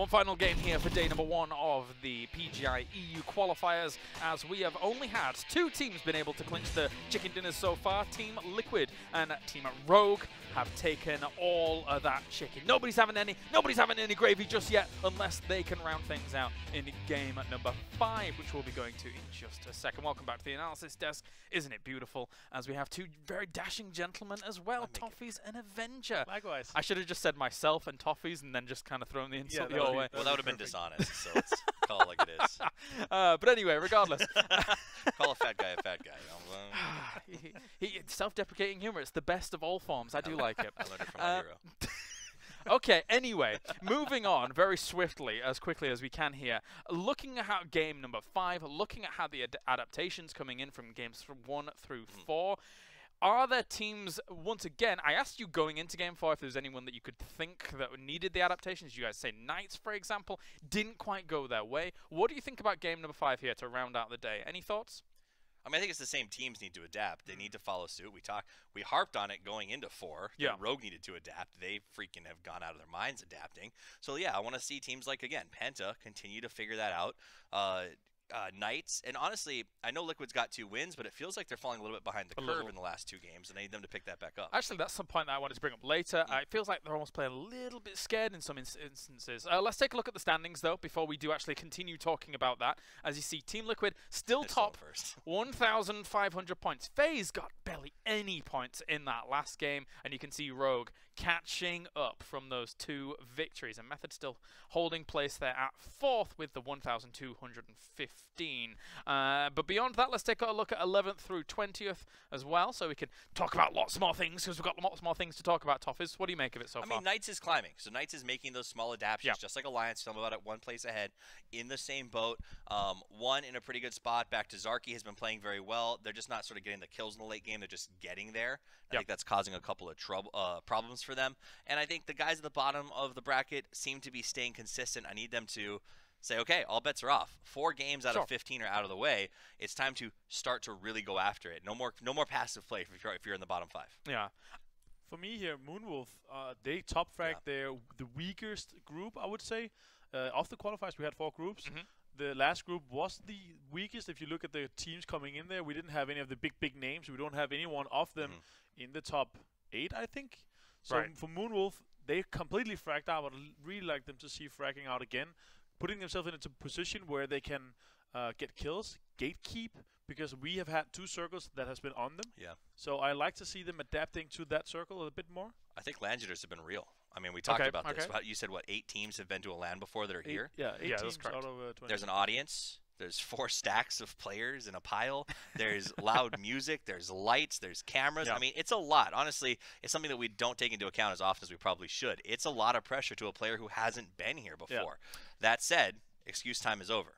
One final game here for day number 1 of the PGI EU qualifiers, as we have only had 2 teams been able to clinch the chicken dinners so far. Team Liquid and Team Rogue have taken all of that chicken. Nobody's having any gravy just yet, unless they can round things out in game number 5, which we'll be going to in just a second. Welcome back to the analysis desk. Isn't it beautiful? As we have 2 very dashing gentlemen as well, Toffees and Avenger. Likewise. I should have just said myself and Toffees and then just kind of thrown the insult your way. Well, that would have been dishonest, so let's call it like it is. But anyway, regardless. Call a fat guy a fat guy. You know? Self-deprecating humor, it's the best of all forms. I do like it. I learned it from my hero. Okay, anyway, moving on very swiftly, as quickly as we can here. Looking at how game number 5, looking at how the adaptations coming in from games from 1 through 4. Are there teams, once again, I asked you going into Game 4 if there was anyone that you could think that needed the adaptations. You guys say Knights, for example, didn't quite go their way. What do you think about game number 5 here to round out the day? Any thoughts? I mean, I think it's the same teams need to adapt. They need to follow suit. We harped on it going into 4. Yeah. Rogue needed to adapt. They freaking have gone out of their minds adapting. So yeah, I want to see teams like, again, Penta continue to figure that out. Knights, and honestly, I know Liquid's got 2 wins, but it feels like they're falling a little bit behind the curve in the last 2 games, and I need them to pick that back up. Actually, that's some point that I wanted to bring up later. It feels like they're almost playing a little bit scared in some instances. Let's take a look at the standings, though, before we do actually continue talking about that. As you see, Team Liquid still top, 1,500 points. FaZe got barely any points in that last game, and you can see Rogue catching up from those 2 victories, and Method still holding place there at 4th with the 1,215. But beyond that, let's take a look at 11th through 20th as well, so we can talk about lots more things, because we've got lots more things to talk about. Toffees, what do you make of it so far? I mean, Knights is climbing, so Knights is making those small adaptations, just like Alliance. Tell them about it, 1 place ahead, in the same boat. 1 in a pretty good spot. Back to Zarky has been playing very well. They're just not sort of getting the kills in the late game. They're just getting there. I think that's causing a couple of problems for them. And I think the guys at the bottom of the bracket seem to be staying consistent. I need them to say, okay, all bets are off. 4 games out of 15 are out of the way. It's time to start to really go after it. No more passive play if you're in the bottom 5. Yeah. For me here, Moonwolf, they top frag the weakest group, I would say. Of the qualifiers, we had 4 groups. The last group was the weakest. If you look at the teams coming in there, we didn't have any of the big names. We don't have any one of them in the top 8, I think. So for Moonwolf, they completely fragged out. I'd really like them to see fragging out again, putting themselves into a position where they can get kills, gatekeep, because we have had 2 circles that has been on them. Yeah. So I like to see them adapting to that circle a bit more. I think Landers have been real. I mean, we talked about this. You said, what, 8 teams have been to a LAN before that are here? Yeah, 8 teams out of 20. There's an audience. There's 4 stacks of players in a pile. There's loud music. There's lights. There's cameras. I mean, it's a lot. Honestly, it's something that we don't take into account as often as we probably should. It's a lot of pressure to a player who hasn't been here before. That said, excuse time is over.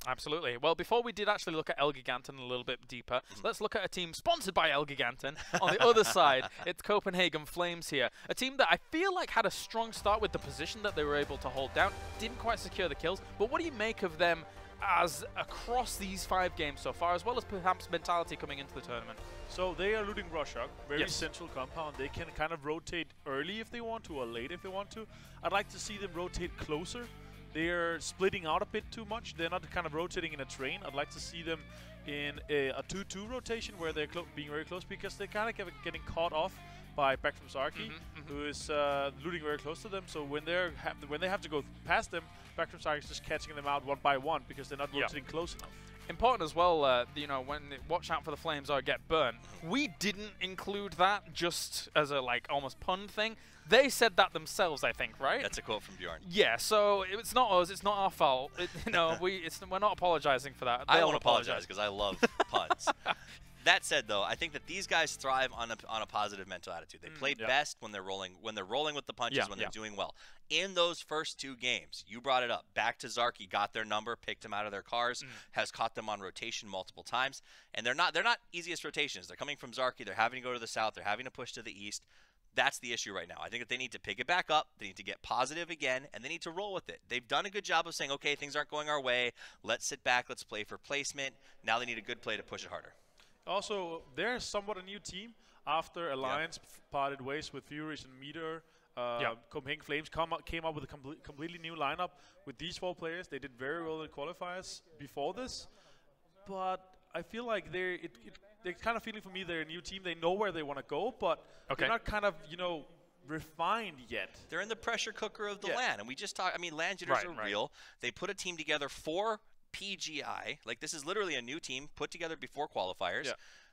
Absolutely. Well, before we did actually look at El Giganten a little bit deeper, let's look at a team sponsored by El Giganten. On the other side, it's Copenhagen Flames here. A team that I feel like had a strong start with the position that they were able to hold down. Didn't quite secure the kills. But what do you make of them as across these 5 games so far, as well as perhaps mentality coming into the tournament? So they are looting Rorschach, very central compound. They can kind of rotate early if they want to, or late if they want to. I'd like to see them rotate closer. They're splitting out a bit too much. They're not kind of rotating in a train. I'd like to see them in a 2-2 rotation where they're being very close, because they're kind of getting caught off by back from Zarky, who is looting very close to them. So when they have to go past them, back from Zarky is just catching them out 1 by 1 because they're not rotating close enough. Important as well, you know, when watch out for the flames or get burned. We didn't include that just as a almost pun thing. They said that themselves, I think, right? That's a quote from Bjorn. Yeah, so it's not us. It's not our fault. You know, we're not apologizing for that. I won't apologize because I love puns. That said, though, I think that these guys thrive on a positive mental attitude. They play best when they're rolling with the punches, when they're doing well. In those first 2 games, you brought it up. Back to Zarky, got their number, picked them out of their cars, has caught them on rotation multiple times, and they're not easiest rotations. They're coming from Zarky. They're having to go to the south. They're having to push to the east. That's the issue right now. I think that they need to pick it back up. They need to get positive again, and they need to roll with it. They've done a good job of saying, okay, things aren't going our way. Let's sit back. Let's play for placement. Now they need a good play to push it harder. Also, they're somewhat a new team after Alliance parted ways with Furies and Meteor. Copenhagen Flames came up with a completely new lineup with these 4 players. They did very well in qualifiers before this, but I feel like they're kind of feeling for me they're a new team. They know where they want to go, but they're not kind of, you know, refined yet. They're in the pressure cooker of the LAN, and we just talked. I mean, LAN jitters are real. They put a team together for PGI. Like, this is literally a new team put together before qualifiers.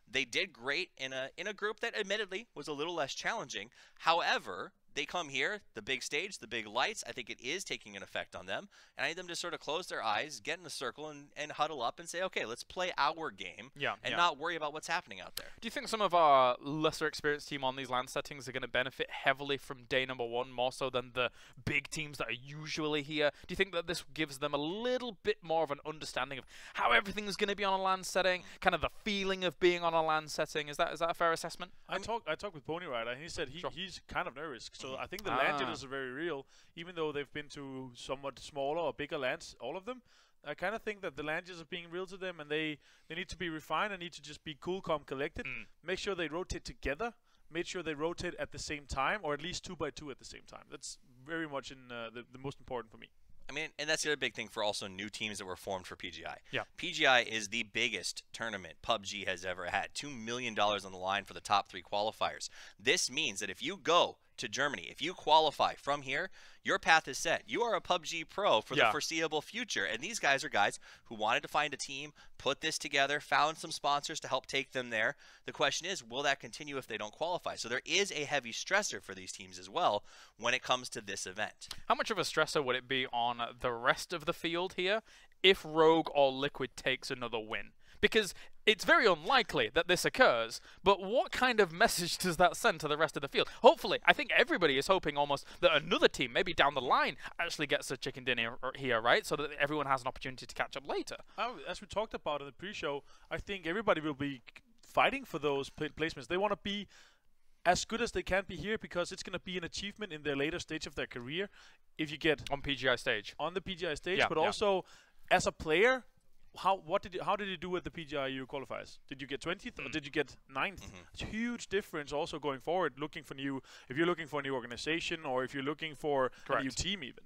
They did great in a group that admittedly was a little less challenging. However, they come here, the big stage, the big lights, I think it is taking an effect on them. And I need them to sort of close their eyes, get in a circle, and huddle up and say, okay, let's play our game and not worry about what's happening out there. Do you think some of our lesser experienced team on these LAN settings are going to benefit heavily from day number 1 more so than the big teams that are usually here? Do you think that this gives them a little bit more of an understanding of how everything is going to be on a LAN setting, kind of the feeling of being on a LAN setting? Is that a fair assessment? I talked with Pony Rider, and he said he's kind of nervous. So I think the LAN jitters are very real, even though they've been to somewhat smaller or bigger LANs, all of them. I kind of think that the LAN jitters are being real to them, and they need to be refined and need to just be cool, calm, collected. Make sure they rotate together. Make sure they rotate at the same time, or at least 2 by 2 at the same time. That's very much the most important for me. I mean, and that's the other big thing for also new teams that were formed for PGI. Yeah. PGI is the biggest tournament PUBG has ever had. $2 million on the line for the top 3 qualifiers. This means that if you go to Germany, if you qualify from here, your path is set. You are a PUBG pro for the foreseeable future. And these guys are guys who wanted to find a team, put this together, found some sponsors to help take them there. The question is, will that continue if they don't qualify? So there is a heavy stressor for these teams as well when it comes to this event. How much of a stressor would it be on the rest of the field here if Rogue or Liquid takes another win? Because it's very unlikely that this occurs, but what kind of message does that send to the rest of the field? Hopefully, I think everybody is hoping almost that another team, maybe down the line, actually gets a chicken dinner here, right? So that everyone has an opportunity to catch up later. As we talked about in the pre-show, I think everybody will be fighting for those placements. They want to be as good as they can be here because it's going to be an achievement in their later stage of their career. If you get on PGI stage. On the PGI stage, but also as a player, how did you do at the PGI qualifiers? Did you get 20th or did you get 9th? It's a huge difference also going forward, if you're looking for a new organization or if you're looking for a new team even.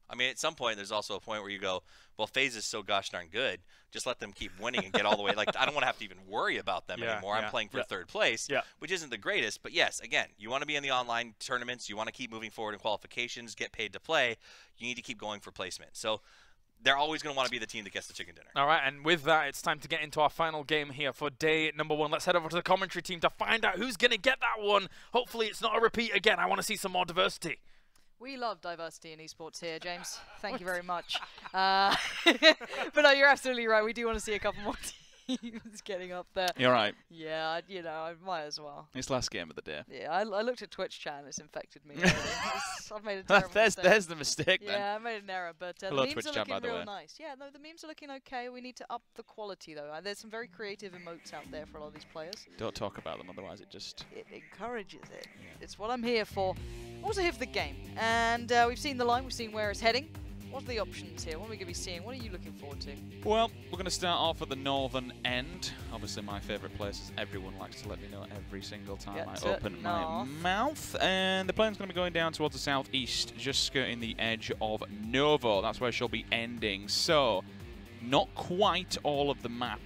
I mean, at some point, there's also a point where you go, well, FaZe is so gosh darn good, just let them keep winning and get all the way. Like, I don't want to have to even worry about them anymore. I'm playing for 3rd place, which isn't the greatest. But yes, again, you want to be in the online tournaments. You want to keep moving forward in qualifications, get paid to play. You need to keep going for placement. So they're always going to want to be the team that gets the chicken dinner. All right, and with that, it's time to get into our final game here for day number 1. Let's head over to the commentary team to find out who's going to get that one. Hopefully, it's not a repeat again. I want to see some more diversity. We love diversity in esports here, James. Thank you very much. But no, you're absolutely right. We do want to see a couple more teams getting up there. You're right. Yeah, you know, I might as well. It's last game of the day. Yeah, I looked at Twitch chat and it's infected me. I've made a terrible mistake. There's the mistake then. Yeah, I made an error, but the Hello, memes Twitch are chat, looking by the real way. nice. Yeah, no, the memes are looking okay. We need to up the quality, though. There's some very creative emotes out there for a lot of these players. Don't talk about them, otherwise it just... It encourages it. Yeah. It's what I'm here for. I'm also here for the game. And we've seen the line. We've seen where it's heading. What are the options here? What are we going to be seeing? What are you looking forward to? Well, we're going to start off at the northern end. Obviously, my favourite place, as everyone likes to let me know every single time I open my mouth. And the plane's going to be going down towards the southeast, just skirting the edge of Novo. That's where she'll be ending. So, not quite all of the map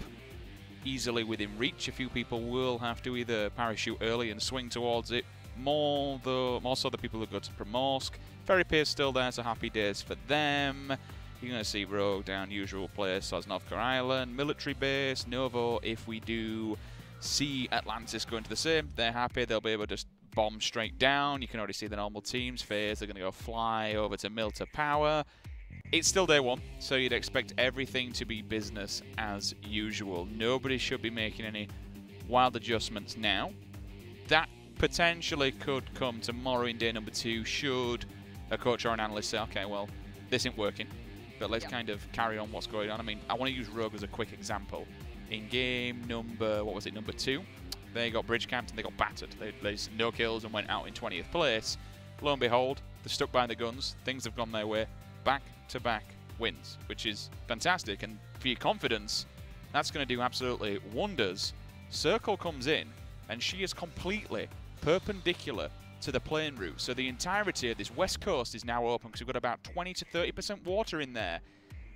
easily within reach. A few people will have to either parachute early and swing towards it. More so the people who go to Primorsk. Ferry Pier's still there, so happy days for them. You're going to see Rogue down usual place, Sosnovka Island, military base, Novo. If we do see Atlantis going to the same, they're happy. They'll be able to just bomb straight down. You can already see the normal teams. FaZe, they're going to go fly over to Milta Power. It's still day 1, so you'd expect everything to be business as usual. Nobody should be making any wild adjustments now. That potentially could come tomorrow in day number 2 should a coach or an analyst say, okay, well, this isn't working, but let's kind of carry on what's going on. I mean, I want to use Rogue as a quick example. In game number, what was it, number 2, they got bridge camped and they got battered. They no kills and went out in 20th place. Lo and behold, they're stuck by the guns. Things have gone their way. Back-to-back wins, which is fantastic. And for your confidence, that's going to do absolutely wonders. Circle comes in, and she is completely perpendicular to the plane route. So the entirety of this west coast is now open because we've got about 20 to 30% water in there.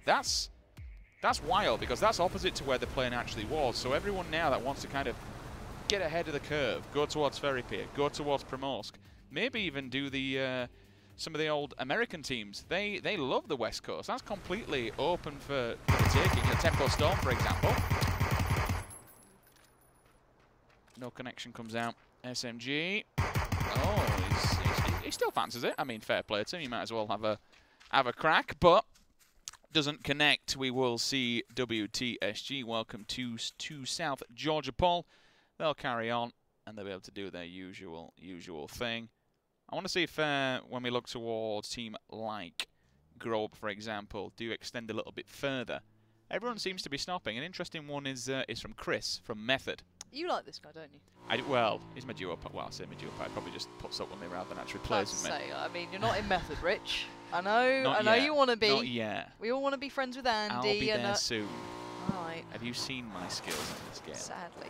That's wild because that's opposite to where the plane actually was. So everyone now that wants to kind of get ahead of the curve, go towards Ferry Pier, go towards Primorsk, maybe even do the some of the old American teams. They love the west coast. That's completely open for the taking. Tempo Storm, for example. No connection comes out. SMG. Oh, he still fancies it. I mean, fair play to him. He might as well have a crack, but doesn't connect. We will see WTSG. Welcome to South Georgia, Paul. They'll carry on and they'll be able to do their usual thing. I want to see if when we look towards team like Grow Up, for example, do extend a little bit further. Everyone seems to be stopping. An interesting one is from Chris from Method. You like this guy, don't you? Well, he's my duo. Well, I say my duo. Probably just puts up with me rather than actually plays with me. I mean, you're not in Method, Rich. I know you want to be. Not yet. We all want to be friends with Andy. I'll be there soon. Right. Have you seen my skills in this game? Sadly.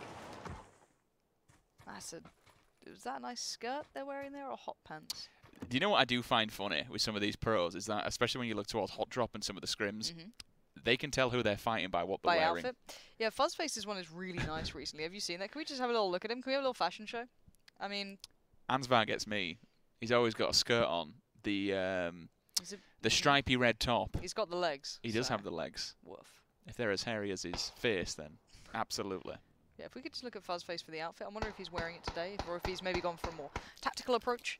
Was that a nice skirt they're wearing there, or hot pants? Do you know what I do find funny with some of these pros is that, especially when you look towards Hot Drop and some of the scrims, they can tell who they're fighting by what they're wearing. Outfit. Yeah, Fuzzface's one is really nice recently. Have you seen that? Can we just have a little look at him? Can we have a little fashion show? I mean, Ansvar gets me. He's always got a skirt on. The stripy red top. He's got the legs. He does have the legs. Woof. If they're as hairy as his face, then absolutely. Yeah, if we could just look at Fuzzface for the outfit. I wonder if he's wearing it today, or if he's maybe gone for a more tactical approach.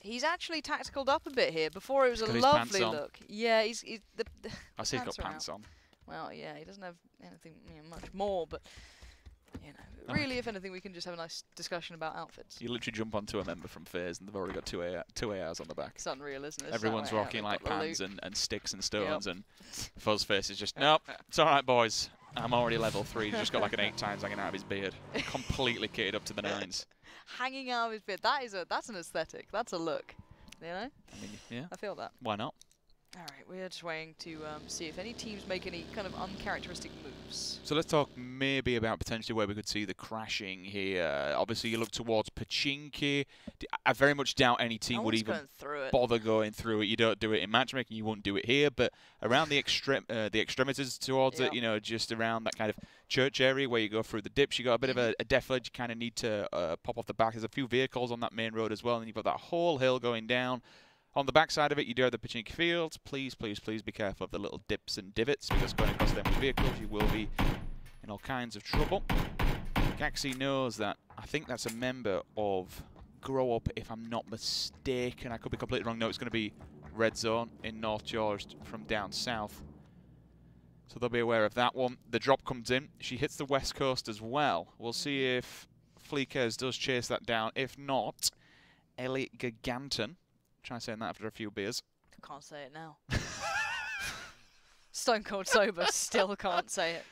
He's actually tacticaled up a bit here. Before it was a lovely look. Yeah, he's I see he's got pants on. Well, yeah, he doesn't have anything much more, but really, if anything, we can just have a nice discussion about outfits. You literally jump onto a member from FaZe and they've already got two ARs on the back. It's unreal, isn't it? Everyone's rocking like pans and sticks and stones, and Fuzzface is just, nope, it's all right, boys. I'm already level 3. He's just got like an 8 times hanging out of his beard. Completely kitted up to the nines. Hanging out of his beard. That's an aesthetic. That's a look. You know? I mean, yeah. I feel that. Why not? All right, we're just waiting to see if any teams make any kind of uncharacteristic moves. So let's talk maybe about potentially where we could see the crashing here. Obviously, you look towards Pachinki. I very much doubt any team would even bother going through it. You don't do it in matchmaking, you won't do it here. But around the extremities towards it, just around that kind of church area where you go through the dips, you got a bit of a defilage. You kind of need to pop off the back. There's a few vehicles on that main road as well, and you've got that whole hill going down. On the back side of it, you do have the Pachinki fields. Please, please, please be careful of the little dips and divots, because going across them with vehicles, you will be in all kinds of trouble. Gaxi knows that. I think that's a member of Grow Up, if I'm not mistaken. I could be completely wrong. No, it's going to be Red Zone in North Georgia from down south. So they'll be aware of that one. The drop comes in. She hits the west coast as well. We'll see if Fleekers does chase that down. If not, Ellie Giganton. Try saying that after a few beers. Can't say it now. Stone cold sober, still can't say it.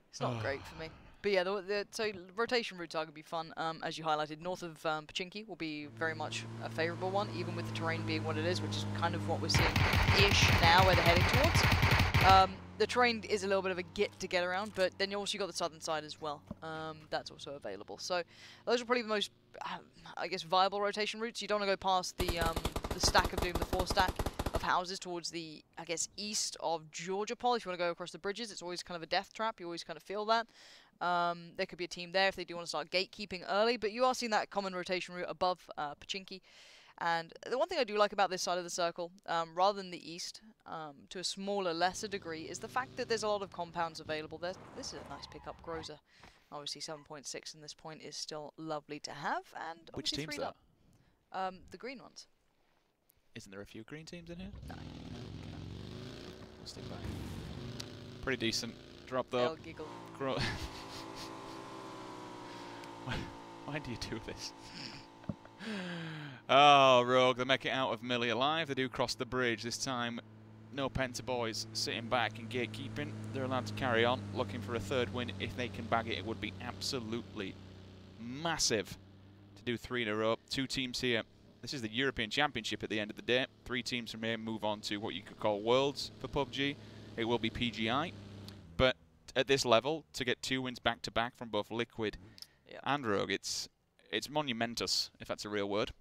It's not great for me. But yeah, so rotation routes are going to be fun. As you highlighted, north of Pachinki will be very much a favourable one, even with the terrain being what it is, which is kind of what we're seeing-ish now where they're heading towards. The terrain is a little bit of a to get around, but then you also got the southern side as well. That's also available. So those are probably the most, I guess, viable rotation routes. You don't want to go past the stack of Doom, the 4 stack of houses towards the, I guess, east of Georgia Pol. If you want to go across the bridges, it's always kind of a death trap. You always kind of feel that. There could be a team there if they do want to start gatekeeping early, but you are seeing that common rotation route above Pachinki. And the one thing I do like about this side of the circle, rather than the east, to a smaller, lesser degree, is the fact that there's a lot of compounds available there. This is a nice pickup, Groza. Obviously 7.6 in this point is still lovely to have. And which team's that? The green ones. Isn't there a few green teams in here? No. We'll stick back. Pretty decent drop though. Giggle. Why do you do this? Oh, Rogue, they make it out of Millie alive. They do cross the bridge. This time, no Penta boys sitting back and gatekeeping. They're allowed to carry on, looking for a third win. If they can bag it, it would be absolutely massive to do 3 in a row. 2 teams here. This is the European Championship at the end of the day. 3 teams from here move on to what you could call Worlds for PUBG. It will be PGI. But at this level, to get 2 wins back-to-back from both Liquid and Rogue, it's It's monumentous, if that's a real word.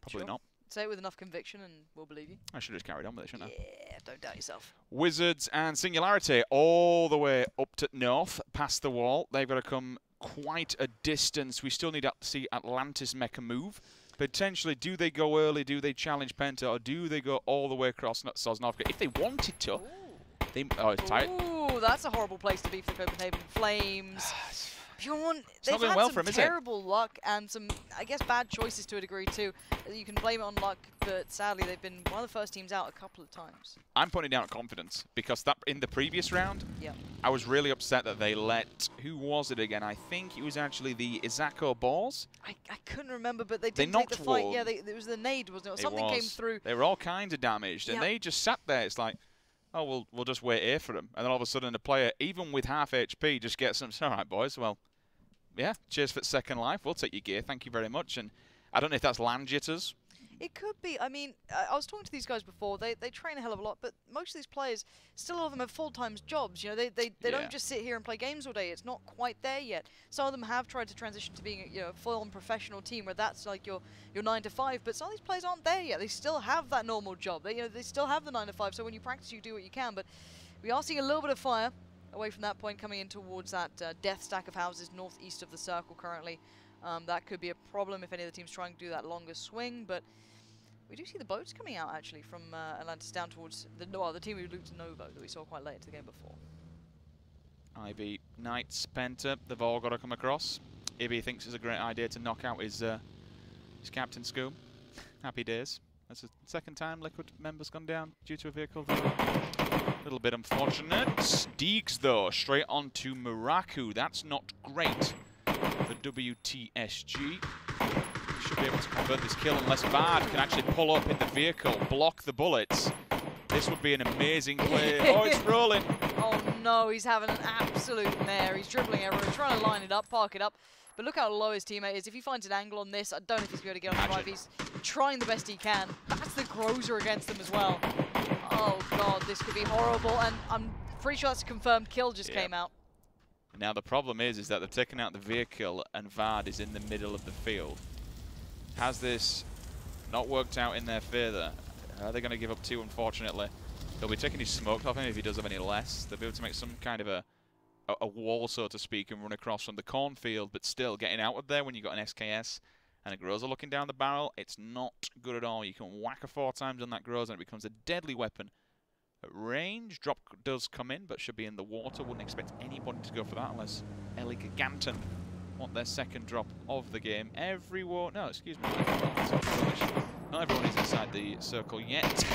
Probably Sure. not. Say it with enough conviction and we'll believe you. I should have just carried on with it, shouldn't I? Yeah, don't doubt yourself. Wizards and Singularity all the way up to north, past the wall. They've got to come quite a distance. We still need to see Atlantis make a move. Potentially, do they go early? Do they challenge Penta? Or do they go all the way across Sosnovka? If they wanted to, they... Oh, it's tight. Ooh, that's a horrible place to be for the Copenhagen Flames. Bjorn, they've had well some for him, terrible luck and some, I guess, bad choices to a degree too. You can blame it on luck, but sadly they've been one of the first teams out a couple of times. I'm putting down confidence because that in the previous round, yeah, I was really upset that they let, who was it again? I think it was actually the Izako Balls. I couldn't remember, but they didn't take the fight. Yeah, it was the nade, wasn't it? Or something came through. They were all kinds of damaged, and they just sat there. It's like, oh, we'll just wait here for them. And then all of a sudden, the player, even with half HP, just gets them. All right, boys, well, yeah, cheers for second life. We'll take your gear. Thank you very much. And I don't know if that's land jitters. It could be. I mean, I was talking to these guys before. They train a hell of a lot, but most of these players, still a lot of them have full-time jobs. You know, they don't just sit here and play games all day. It's not quite there yet. Some of them have tried to transition to being a full-on professional team where that's like your 9 to 5. But some of these players aren't there yet. They still have that normal job. They still have the 9 to 5. So when you practice, you do what you can. But we are seeing a little bit of fire away from that point, coming in towards that death stack of houses northeast of the circle currently. That could be a problem if any of the teams trying to do that longer swing, but we do see the boats coming out actually from Atlantis down towards the team who looped Novo that we saw quite late into the game before. Ivy, Knights, Penta, they've all got to come across. Ibby thinks it's a great idea to knock out his captain Scoom. Happy days. That's the second time Liquid member's gone down due to a vehicle. A little bit unfortunate. Deegs, though, straight on to Muraku. That's not great for WTSG. Should be able to convert this kill unless Bard can actually pull up in the vehicle, block the bullets. This would be an amazing play. Oh, it's rolling. Oh, no, he's having an absolute mare. He's dribbling everywhere, trying to line it up, park it up. But look how low his teammate is. If he finds an angle on this, I don't know if he's going to get on the drive. He's trying the best he can. That's the Grozer against them as well. Oh, God, this could be horrible. And I'm pretty sure that's a confirmed kill just came out. Now, the problem is that they've taken out the vehicle and Vard is in the middle of the field. Has this not worked out in their favour? Are they going to give up 2, unfortunately? They'll be taking his smoke off him if he does have any less. They'll be able to make some kind of a wall, so to speak, and run across from the cornfield, but still getting out of there when you've got an SKS and a Groza looking down the barrel, it's not good at all. You can whack her 4 times on that Groza and it becomes a deadly weapon. At range, drop does come in, but should be in the water. Wouldn't expect anybody to go for that unless Eli Giganton want their second drop of the game. Not everyone is inside the circle yet.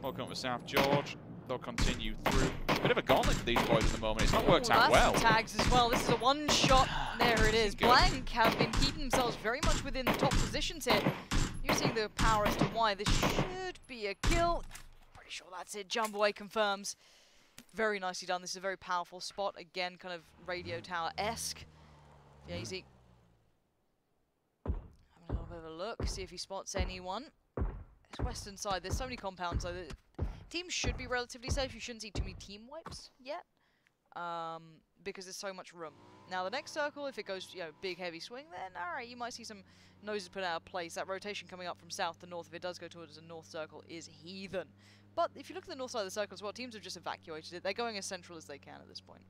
Welcome up to South George. They'll continue through. Bit of a gauntlet for these boys at the moment. It's not worked out well. Tags as well. This is a one-shot. There it is. Blank have been keeping themselves very much within the top positions here. You're seeing the power as to why this should be a kill. Pretty sure that's it. Jump away confirms. Very nicely done. This is a very powerful spot. Again, kind of radio tower-esque. Yazy. Having a little bit of a look. See if he spots anyone. It's western side. There's so many compounds though. Teams should be relatively safe. You shouldn't see too many team wipes yet, because there's so much room. Now the next circle, if it goes, big heavy swing, then all right, you might see some noses put out of place. That rotation coming up from south to north, if it does go towards the north circle, is heathen. But if you look at the north side of the circle as well, teams have just evacuated it. They're going as central as they can at this point.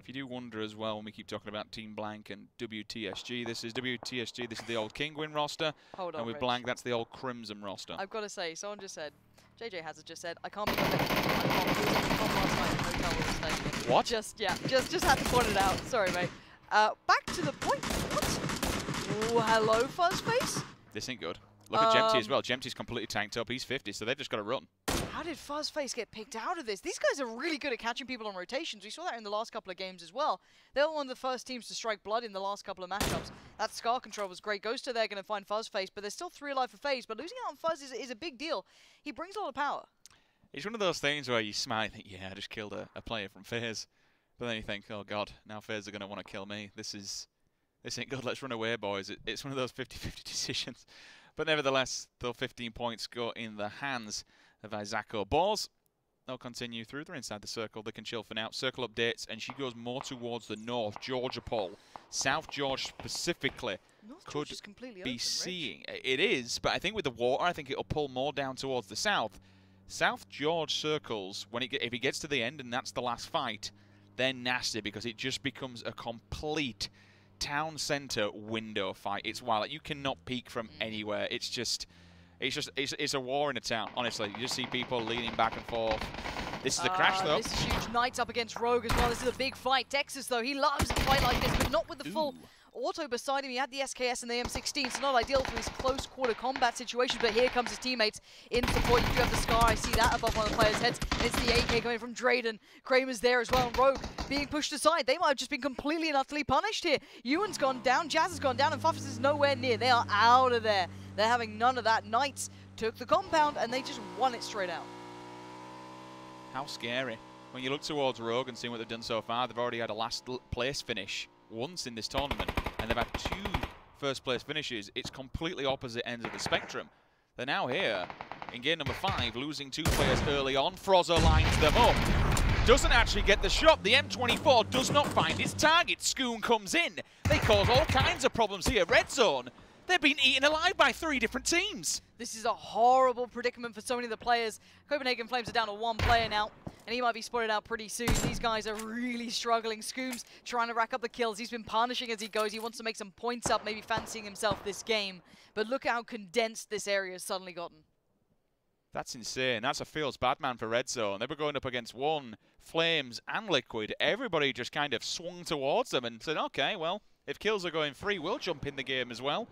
If you do wonder as well, when we keep talking about Team Blank and WTSG, this is WTSG, this is the old Kingwin roster. Hold on, and with Blank, that's the old Crimson roster. I've got to say, someone just said, JJ Hazard just said, I can't be perfect. What? Just had to point it out. Sorry, mate. Back to the point. What? Ooh, hello, Fuzzface. This ain't good. Look at Jempty as well. Jempty's completely tanked up. He's 50, so they've just got to run. How did Fuzzface get picked out of this? These guys are really good at catching people on rotations. We saw that in the last couple of games as well. They were one of the first teams to strike blood in the last couple of matchups. That Scar control was great. Ghoster there going to find Fuzzface, but there's still 3 alive for FaZe. But losing out on Fuzz is a big deal. He brings a lot of power. It's one of those things where you smile and think, yeah, I just killed a player from FaZe. But then you think, oh god, now FaZe are going to want to kill me. This ain't good. Let's run away, boys. It's one of those 50-50 decisions. But nevertheless, the 15 points go in the hands of Izako Balls. they'll continue through. They're inside the circle. They can chill for now. Circle updates, and she goes more towards the north. Georgia Pole. South George specifically could be seeing. It is, but I think with the water, I think it'll pull more down towards the south. South George circles, if it gets to the end and that's the last fight, they're nasty because it just becomes a complete town center window fight. It's wild. Like, you cannot peek from anywhere. It's a war in a town, honestly. You just see people leaning back and forth. This is a crash, though. This is huge. Knights up against Rogue as well. This is a big fight. Texas, though, he loves a fight like this, but not with the full auto beside him. He had the SKS and the M16, so not ideal for these close quarter combat situations, but here comes his teammates in support. You do have the Scar. I see that above one of the players' heads. It's the AK coming from Drayden. Kramer's there as well, and Rogue being pushed aside. They might have just been completely and utterly punished here. Ewan's gone down, Jazz has gone down, and Fuffers is nowhere near. They are out of there. They're having none of that. Knights took the compound, and they just won it straight out. How scary. When you look towards Rogue and see what they've done so far, they've already had a last place finish once in this tournament, and they've had 2 first place finishes. It's completely opposite ends of the spectrum. They're now here in game number 5, losing 2 players early on. Frozzer lines them up. Doesn't actually get the shot. The M24 does not find its target. Schoon comes in. They cause all kinds of problems here. Red zone. They've been eaten alive by 3 different teams. This is a horrible predicament for so many of the players. Copenhagen Flames are down to 1 player now, and he might be spotted out pretty soon. These guys are really struggling. Scoom's trying to rack up the kills. He's been punishing as he goes. He wants to make some points up, maybe fancying himself this game. But look at how condensed this area has suddenly gotten. That's insane. That's a feels bad man for Red Zone. They were going up against One, Flames, and Liquid. Everybody just kind of swung towards them and said, okay, well, if kills are going free, we'll jump in the game as well.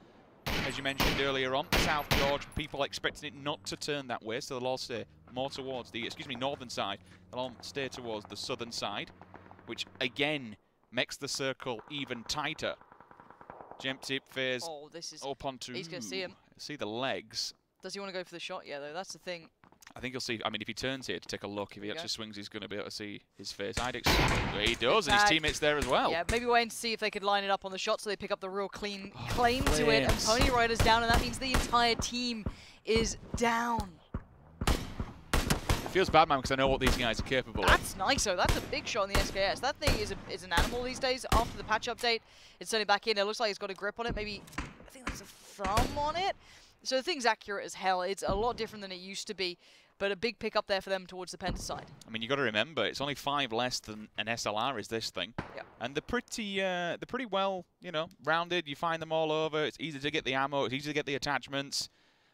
As you mentioned earlier on, South George, people expecting it not to turn that way, so they'll all stay more towards the, northern side. They'll all stay towards the southern side, which again makes the circle even tighter. Jump tip phase up onto. He's going to see him. See the legs. Does he want to go for the shot? Yeah, though, that's the thing. I think you'll see. I mean, if he turns here to take a look, if he actually swings, he's going to be able to see his face. He does, and his teammates there as well. Yeah, maybe waiting to see if they could line it up on the shot so they pick up the real clean claim to it. And Pony Rider's down, and that means the entire team is down. It feels bad, man, because I know what these guys are capable of. That's nice, though. That's a big shot on the SKS. That thing is an animal these days. After the patch update, it's turning back in. It looks like it's got a grip on it. Maybe, I think there's a thumb on it. So the thing's accurate as hell. It's a lot different than it used to be, but a big pick up there for them towards the Penta side. I mean, you got to remember, it's only 5 less than an SLR is this thing. Yeah. And they're pretty well, rounded. You find them all over. It's easy to get the ammo. It's easy to get the attachments.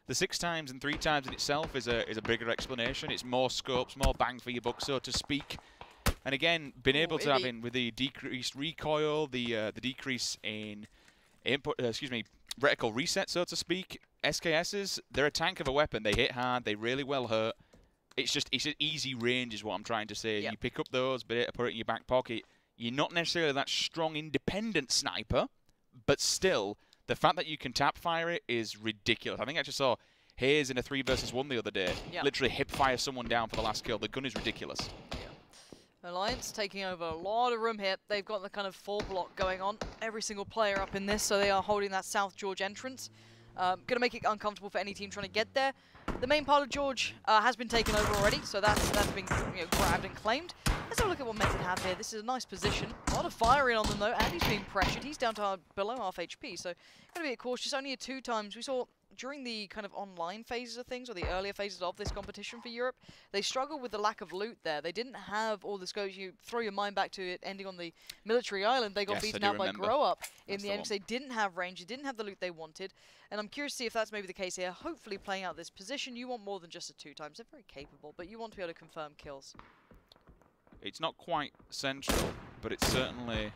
The 6 times and 3 times in itself is a bigger explanation. It's more scopes, more bang for your buck, so to speak. And again, being able to have in with the decreased recoil, the decrease in input, reticle reset, so to speak. SKSs, they're a tank of a weapon. They hit hard. They really well hurt. It's an easy range is what I'm trying to say. Yep. You pick up those, but put it in your back pocket. You're not necessarily that strong, independent sniper, but still, the fact that you can tap fire it is ridiculous. I think I just saw Hayes in a 3 versus 1 the other day. Yep. Literally hip fire someone down for the last kill. The gun is ridiculous. Yeah. Alliance taking over a lot of room here. They've got the kind of 4 block going on. Every single player up in this, so they are holding that South George entrance. Going to make it uncomfortable for any team trying to get there. The main part of George has been taken over already, so that's been grabbed and claimed. Let's have a look at what Method have here. This is a nice position. A lot of firing on them though, and he's being pressured. He's down to below half HP, so got to be cautious. Only 2 times. We saw during the kind of online phases of things, or the earlier phases of this competition for Europe, they struggled with the lack of loot there. They didn't have all the scopes. You throw your mind back to it ending on the military island. They got beaten out by Grow Up in the end because they didn't have range. They didn't have the loot they wanted. And I'm curious to see if that's maybe the case here. Hopefully playing out this position, you want more than just a 2 times. They're very capable, but you want to be able to confirm kills. It's not quite central, but it's certainly...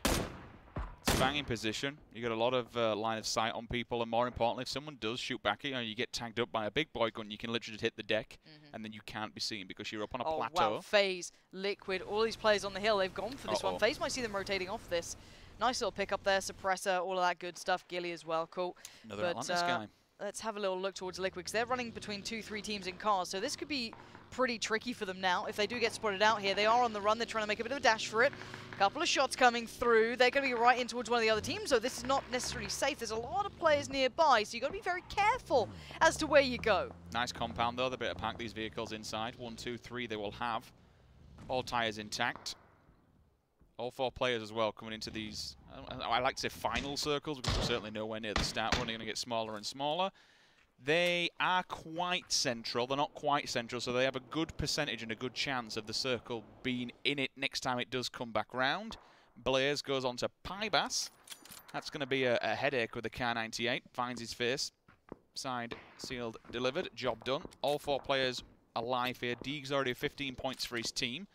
It's a banging position. You got a lot of line of sight on people, and more importantly, if someone does shoot back at you, you get tagged up by a big boy gun, you can literally just hit the deck, and then you can't be seen because you're up on a plateau. Wow, FaZe, Liquid, all these players on the hill, they've gone for this one. FaZe might see them rotating off this. Nice little pick up there, suppressor, all of that good stuff. Gilly as well, cool. Another Atlantis guy. Let's have a little look towards Liquid, because they're running between 2-3 teams in cars, so this could be pretty tricky for them now. If they do get spotted out here, they are on the run. They're trying to make a bit of a dash for it. Couple of shots coming through. They're going to be right in towards one of the other teams, so this is not necessarily safe. There's a lot of players nearby, so you've got to be very careful as to where you go. Nice compound, though. They're better pack these vehicles inside. 1, 2, 3 they will have. All tyres intact. All 4 players as well coming into these, I like to say final circles, because we're certainly nowhere near the start. We're only going to get smaller and smaller. They are quite central. They're not quite central, so they have a good percentage and a good chance of the circle being in it next time it does come back round. Blaze goes on to Pybas. That's going to be a headache with the Car 98. Finds his face. Side sealed, delivered. Job done. All 4 players alive here. Deeg's already 15 points for his team.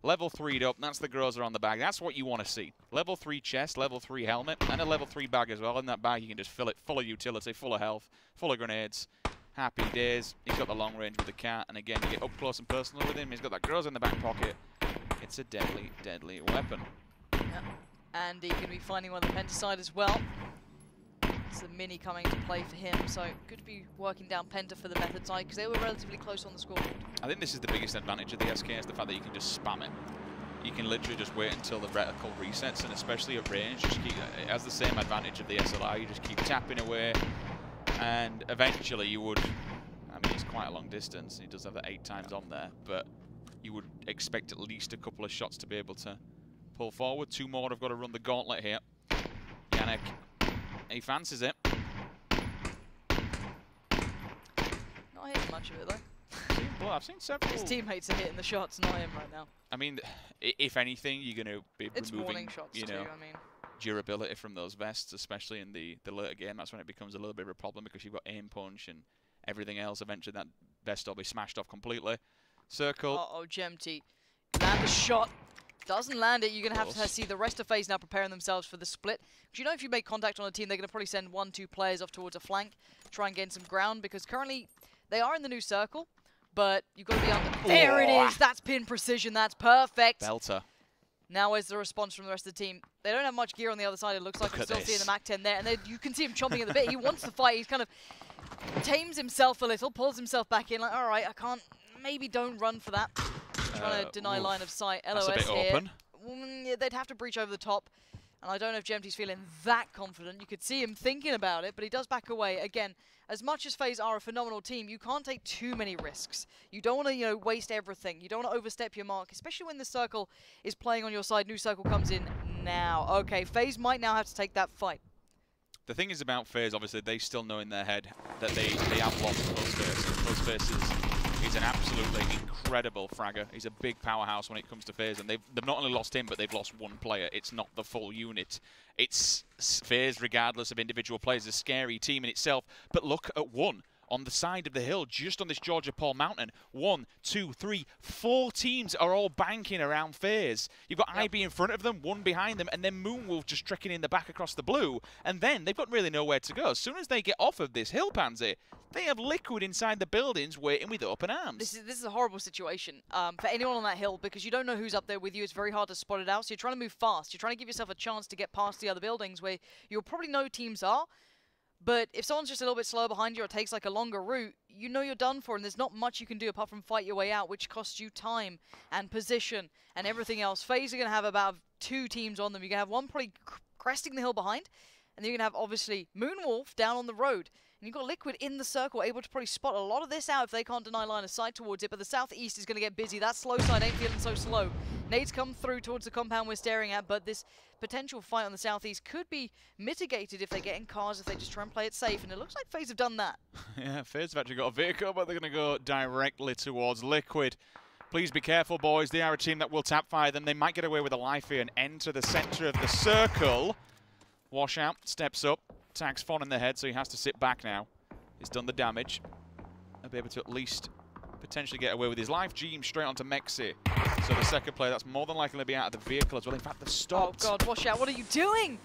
Level 3'd up, that's the Groza on the bag. That's what you want to see. Level 3 chest, level 3 helmet, and a level 3 bag as well. In that bag, you can just fill it full of utility, full of health, full of grenades. Happy days. He's got the long range with the cat, and again, you get up close and personal with him. He's got that Groza in the back pocket. It's a deadly, deadly weapon. Yep. And he can be finding one on the Penta side as well. It's the Mini coming to play for him, so good to be working down Penta for the Method side, because they were relatively close on the scoreboard. I think this is the biggest advantage of the SK, is the fact that you can just spam it. You can literally just wait until the reticle resets, and especially at range, just keep, it has the same advantage of the SLR. You just keep tapping away, and eventually you would, I mean, it's quite a long distance. He does have the 8 times on there, but you would expect at least a couple of shots to be able to pull forward. 2 more have got to run the gauntlet here. Yannick, he fancies it. Not hitting much of it, though. Well, I've seen several. His teammates are hitting the shots, not him right now. I mean, if anything, you're going to be removing, shots you know, too, I mean, durability from those vests, especially in the later game. That's when it becomes a little bit of a problem, because you've got aim punch and everything else. Eventually, that vest will be smashed off completely. Circle. Uh-oh, Gemty. Land the shot. Doesn't land it. You're going to have to see the rest of FaZe now preparing themselves for the split. Do you know if you make contact on a team, they're going to probably send 1-2 players off towards a flank, try and gain some ground, because currently they are in the new circle, but you've got to be under. There it is. That's pin precision. That's perfect. Belter. Now where's the response from the rest of the team? They don't have much gear on the other side, it looks like. We're still seeing the MAC-10 there, and you can see him chomping at the bit. He wants to fight. He's kind of tames himself a little, pulls himself back in, like, all right, I can't, maybe don't run for that. Trying to deny line of sight. LOS that's a bit here. Open. Yeah, they'd have to breach over the top, and I don't know if Gemty's feeling that confident. You could see him thinking about it, but he does back away. Again, as much as FaZe are a phenomenal team, you can't take too many risks. You don't want to, you know, waste everything. You don't want to overstep your mark, especially when the circle is playing on your side. New circle comes in now. Okay, FaZe might now have to take that fight. The thing is about FaZe, obviously, they still know in their head that they have lost Close Space. He's an absolutely incredible fragger. He's a big powerhouse when it comes to FaZe, and they've not only lost him, but they've lost 1 player. It's not the full unit. It's FaZe, regardless of individual players, a scary team in itself. But look at 1 on the side of the hill, just on this Georgia Paul Mountain. 1, 2, 3, 4 teams are all banking around FaZe. You've got IB in front of them, 1 behind them, and then Moonwolf just trekking in the back across the blue. And then they've got really nowhere to go. As soon as they get off of this hill, Pansy, they have Liquid inside the buildings waiting with open arms. This is a horrible situation for anyone on that hill, because you don't know who's up there with you. It's very hard to spot it out, so you're trying to move fast. You're trying to give yourself a chance to get past the other buildings where you'll probably know teams are. But if someone's just a little bit slower behind you or takes like a longer route, you know you're done for, and there's not much you can do apart from fight your way out, which costs you time and position and everything else. FaZe are going to have about 2 teams on them. You're going to have one probably cresting the hill behind, and then you're going to have, obviously, Moonwolf down on the road. And you've got Liquid in the circle, able to probably spot a lot of this out if they can't deny line of sight towards it. But the southeast is going to get busy. That slow side ain't feeling so slow. Nades come through towards the compound we're staring at, but this potential fight on the southeast could be mitigated if they get in cars, if they just try and play it safe. And it looks like FaZe have done that. Yeah, FaZe have actually got a vehicle, but they're going to go directly towards Liquid. Please be careful, boys. They are a team that will tap fire them. They might get away with a life here and enter the center of the circle. Washout steps up. Tags Fon in the head, so he has to sit back now. He's done the damage. He'll be able to at least potentially get away with his life. Jeem straight onto Mexi. So the second player, that's more than likely to be out of the vehicle as well. In fact, they've stopped. Oh, God, Washout, what are you doing?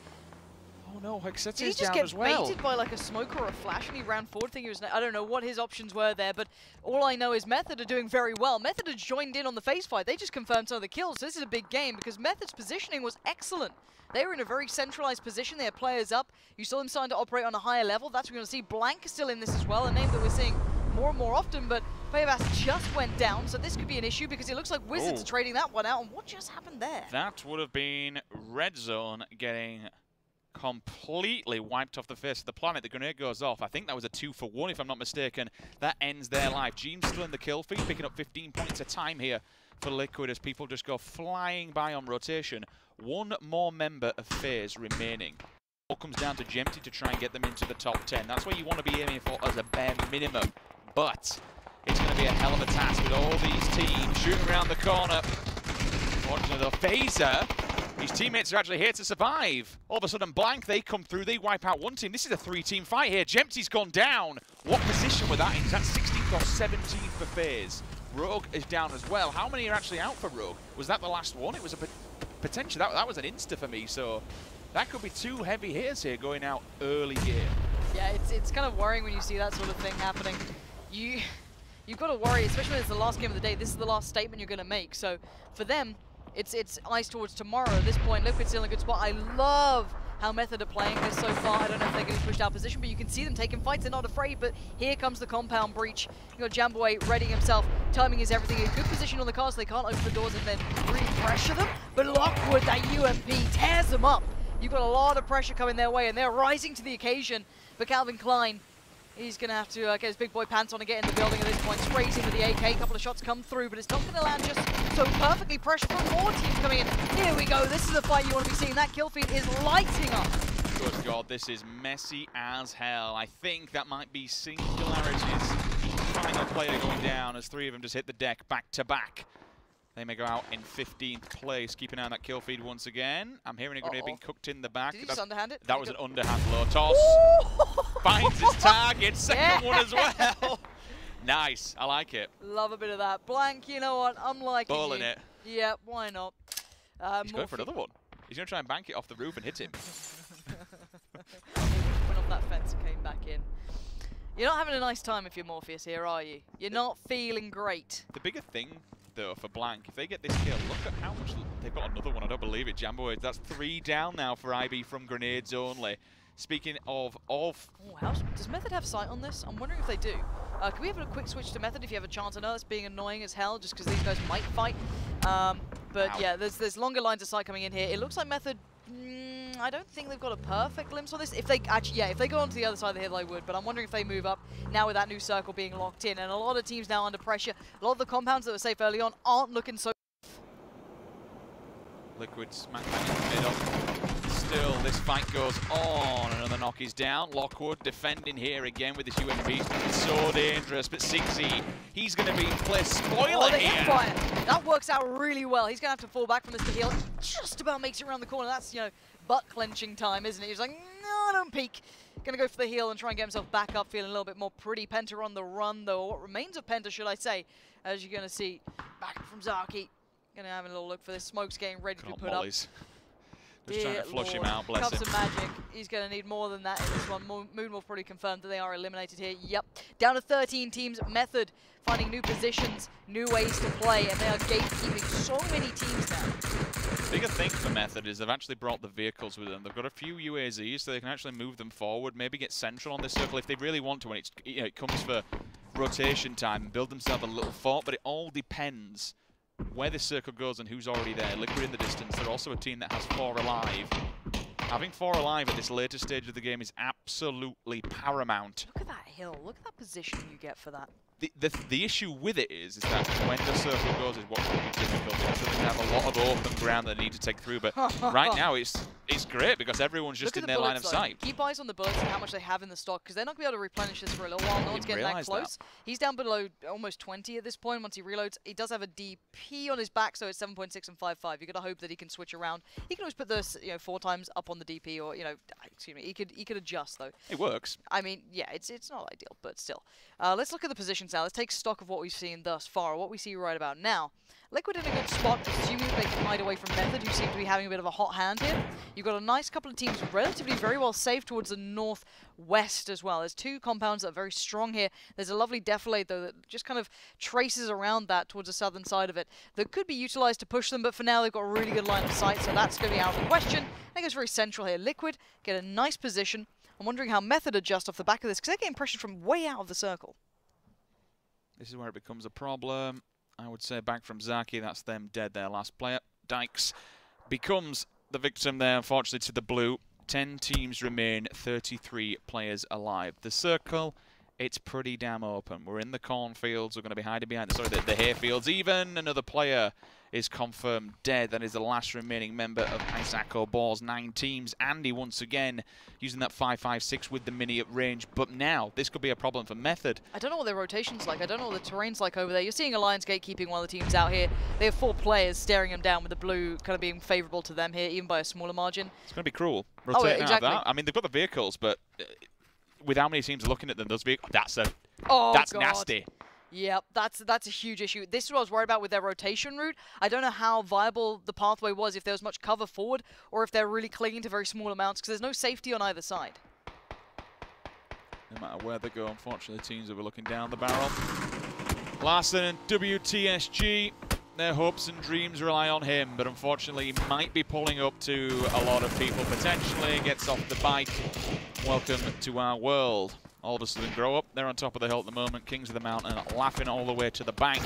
Oh, no, Hexeti's Did he just get baited by like a smoke or a flash and he ran forward? I don't know what his options were there, but all I know is Method are doing very well. Method had joined in on the FaZe fight. They just confirmed some of the kills, so this is a big game because Method's positioning was excellent. They were in a very centralized position. They had players up. You saw them starting to operate on a higher level. That's what we're going to see. Blank is still in this as well, a name that we're seeing more and more often, but Paybass just went down, so this could be an issue because it looks like Wizards are trading that one out. And what just happened there? That would have been Red Zone getting completely wiped off the face of the planet. The grenade goes off. I think that was a 2-for-1 if I'm not mistaken. That ends their life. Jeem's still in the kill feed, picking up 15 points a time here for Liquid as people just go flying by on rotation. One more member of FaZe remaining. All comes down to Jempty to try and get them into the top 10. That's what you want to be aiming for as a bare minimum. But it's going to be a hell of a task with all these teams shooting around the corner. Unfortunately, the Phaser, his teammates are actually here to survive. All of a sudden, Blank, they come through, they wipe out one team. This is a 3-team fight here. Jempty's gone down. What position was that in? Is that 16th or 17th for FaZe? Rogue is down as well. How many are actually out for Rogue? Was that the last one? It was a potential. That was an insta for me, so that could be 2 heavy hitters here going out early game. Yeah, it's kind of worrying when you see that sort of thing happening. You've got to worry, especially when it's the last game of the day. This is the last statement you're going to make. So for them, it's eyes towards tomorrow. At this point, Liquid's still in a good spot. I love how Method are playing this so far. I don't know if they're getting pushed out of position, but you can see them taking fights. They're not afraid, but here comes the compound breach. You got Jamboy readying himself. Timing is everything. A good position on the cars, so they can't open the doors and then re-pressure them. But Lockwood, that UMP, tears them up. You've got a lot of pressure coming their way, and they're rising to the occasion. But Calvin Klein, he's going to have to get his big boy pants on and get in the building at this point. Sprays him with the AK. A couple of shots come through, but it's not going to land just so perfectly. Pressure from more teams coming in. Here we go. This is the fight you want to be seeing. That kill feed is lighting up. Good God, this is messy as hell. I think that might be Singularity's final player going down as 3 of them just hit the deck back to back. They may go out in 15th place. Keep an eye on that kill feed once again. I'm hearing a grenade being cooked in the back. Did he just underhand it? That was an underhand low toss. Finds his target. Second one as well. Nice. I like it. Love a bit of that. Blank, you know what? I'm liking Balling it. Yeah, why not? He's going for another one. He's going to try and bank it off the roof and hit him. Went off that fence and came back in. You're not having a nice time if you're Morpheus here, are you? You're not feeling great. The bigger thing, though, for Blank, if they get this kill, look at how much... They've got another one, I don't believe it, Jambo. That's 3 down now for IB from grenades only. Speaking of... Oh, does Method have sight on this? I'm wondering if they do. Can we have a quick switch to Method if you have a chance? I know it's being annoying as hell just because these guys might fight. But yeah, there's longer lines of sight coming in here. It looks like Method... I don't think they've got a perfect glimpse on this. If they actually, yeah, if they go onto the other side of the hill, I would. But I'm wondering if they move up now with that new circle being locked in. And a lot of teams now under pressure. A lot of the compounds that were safe early on aren't looking so... Liquid smack bang in the middle. Still, this fight goes on. Another knock is down. Lockwood defending here again with his UMP. It's so dangerous, but Sixy, he's going to be placed spoiler the here. Hipfire. That works out really well. He's going to have to fall back from this to heal. Just about makes it around the corner. That's, you know, butt clenching time, isn't it? He's like, no, don't peek. Going to go for the heal and try and get himself back up, feeling a little bit more pretty. Penta on the run, though. What remains of Penta, should I say, as you're going to see. Back from Zaki. Going to have a little look for this. Smoke's getting ready to be put up. Just trying to flush him out, bless Cups him. of magic. He's going to need more than that in this one. Moonwolf probably confirmed that they are eliminated here. Yep. Down to 13 teams. Method finding new positions, new ways to play, and they are gatekeeping so many teams now. Bigger thing for Method is they've actually brought the vehicles with them. They've got a few UAZs, so they can actually move them forward, maybe get central on this circle if they really want to when it's, you know, it comes for rotation time and build themselves a little fort, but it all depends where this circle goes and who's already there. Liquid in the distance. They're also a team that has 4 alive. Having 4 alive at this later stage of the game is absolutely paramount. Look at that hill. Look at that position you get for that. The issue with it is that when the circle goes is what's going to be difficult. So they have a lot of open ground they need to take through. But right now it's great because everyone's just in their line of sight. Keep eyes on the bullets and how much they have in the stock because they're not going to be able to replenish this for a little while. No one's getting that close. He's down below almost 20 at this point once he reloads. He does have a DP on his back, so it's 7.6 and 5.5. You've got to hope that he can switch around. He can always put this, 4 times up on the DP or, excuse me, he could adjust though. It works. I mean, yeah, it's not ideal, but still. Let's look at the positions now. Let's take stock of what we've seen thus far, what we see right about now. Liquid in a good spot, assuming they can hide away from Method, who seem to be having a bit of a hot hand here. You've got a nice couple of teams relatively very well safe towards the northwest as well. There's 2 compounds that are very strong here. There's a lovely defilade, though, that just kind of traces around that towards the southern side of it that could be utilized to push them, but for now they've got a really good line of sight, so that's going to be out of the question. I think it's very central here. Liquid get a nice position. I'm wondering how Method adjust off the back of this, because they're getting pressure from way out of the circle. This is where it becomes a problem. I would say back from Zaki, that's them dead, their last player. Dykes becomes the victim there, unfortunately, to the blue. 10 teams remain, 33 players alive. The circle it's pretty damn open. We're in the cornfields. We're going to be hiding behind the hayfields. Even another player is confirmed dead. That is the last remaining member of Isako Ball's 9 teams. Andy once again using that 5.56 with the mini at range. But now this could be a problem for Method. I don't know what their rotation's like. I don't know what the terrain's like over there. You're seeing Alliance gatekeeping one of the teams out here. They have 4 players staring them down with the blue kind of being favourable to them here, even by a smaller margin. It's going to be cruel. Rotating exactly. out of that. I mean, they've got the vehicles, but with how many teams are looking at them, those vehicles, that's God. nasty. Yep, that's a huge issue. This is what I was worried about with their rotation route. I don't know how viable the pathway was, if there was much cover forward, or if they're really clinging to very small amounts, because there's no safety on either side. No matter where they go, unfortunately, teams will be looking down the barrel. Larson and WTSG, their hopes and dreams rely on him, but unfortunately he might be pulling up to a lot of people potentially. Gets off the bike. Welcome to our world. All of a sudden, grow up. They're on top of the hill at the moment. Kings of the Mountain laughing all the way to the bank.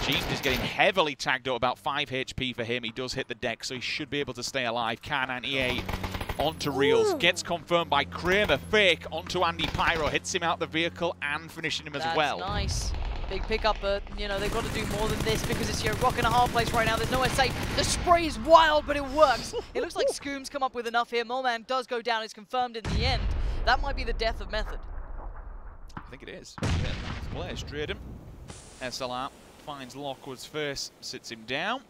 Jean is getting heavily tagged up, about 5 HP for him. He does hit the deck, so he should be able to stay alive. Can 98 onto Reels. Gets confirmed by Kramer. Fake onto Andy Pyro. Hits him out the vehicle and finishing him as well. That's nice. Big pickup, but you know they've got to do more than this because it's rock and a hard place right now. There's nowhere safe. The spray is wild, but it works. It looks like Scoom's come up with enough here. Moleman does go down. It's confirmed in the end. That might be the death of Method. I think it is. Yeah, play straight him. SLR finds Lockwood's face, sits him down.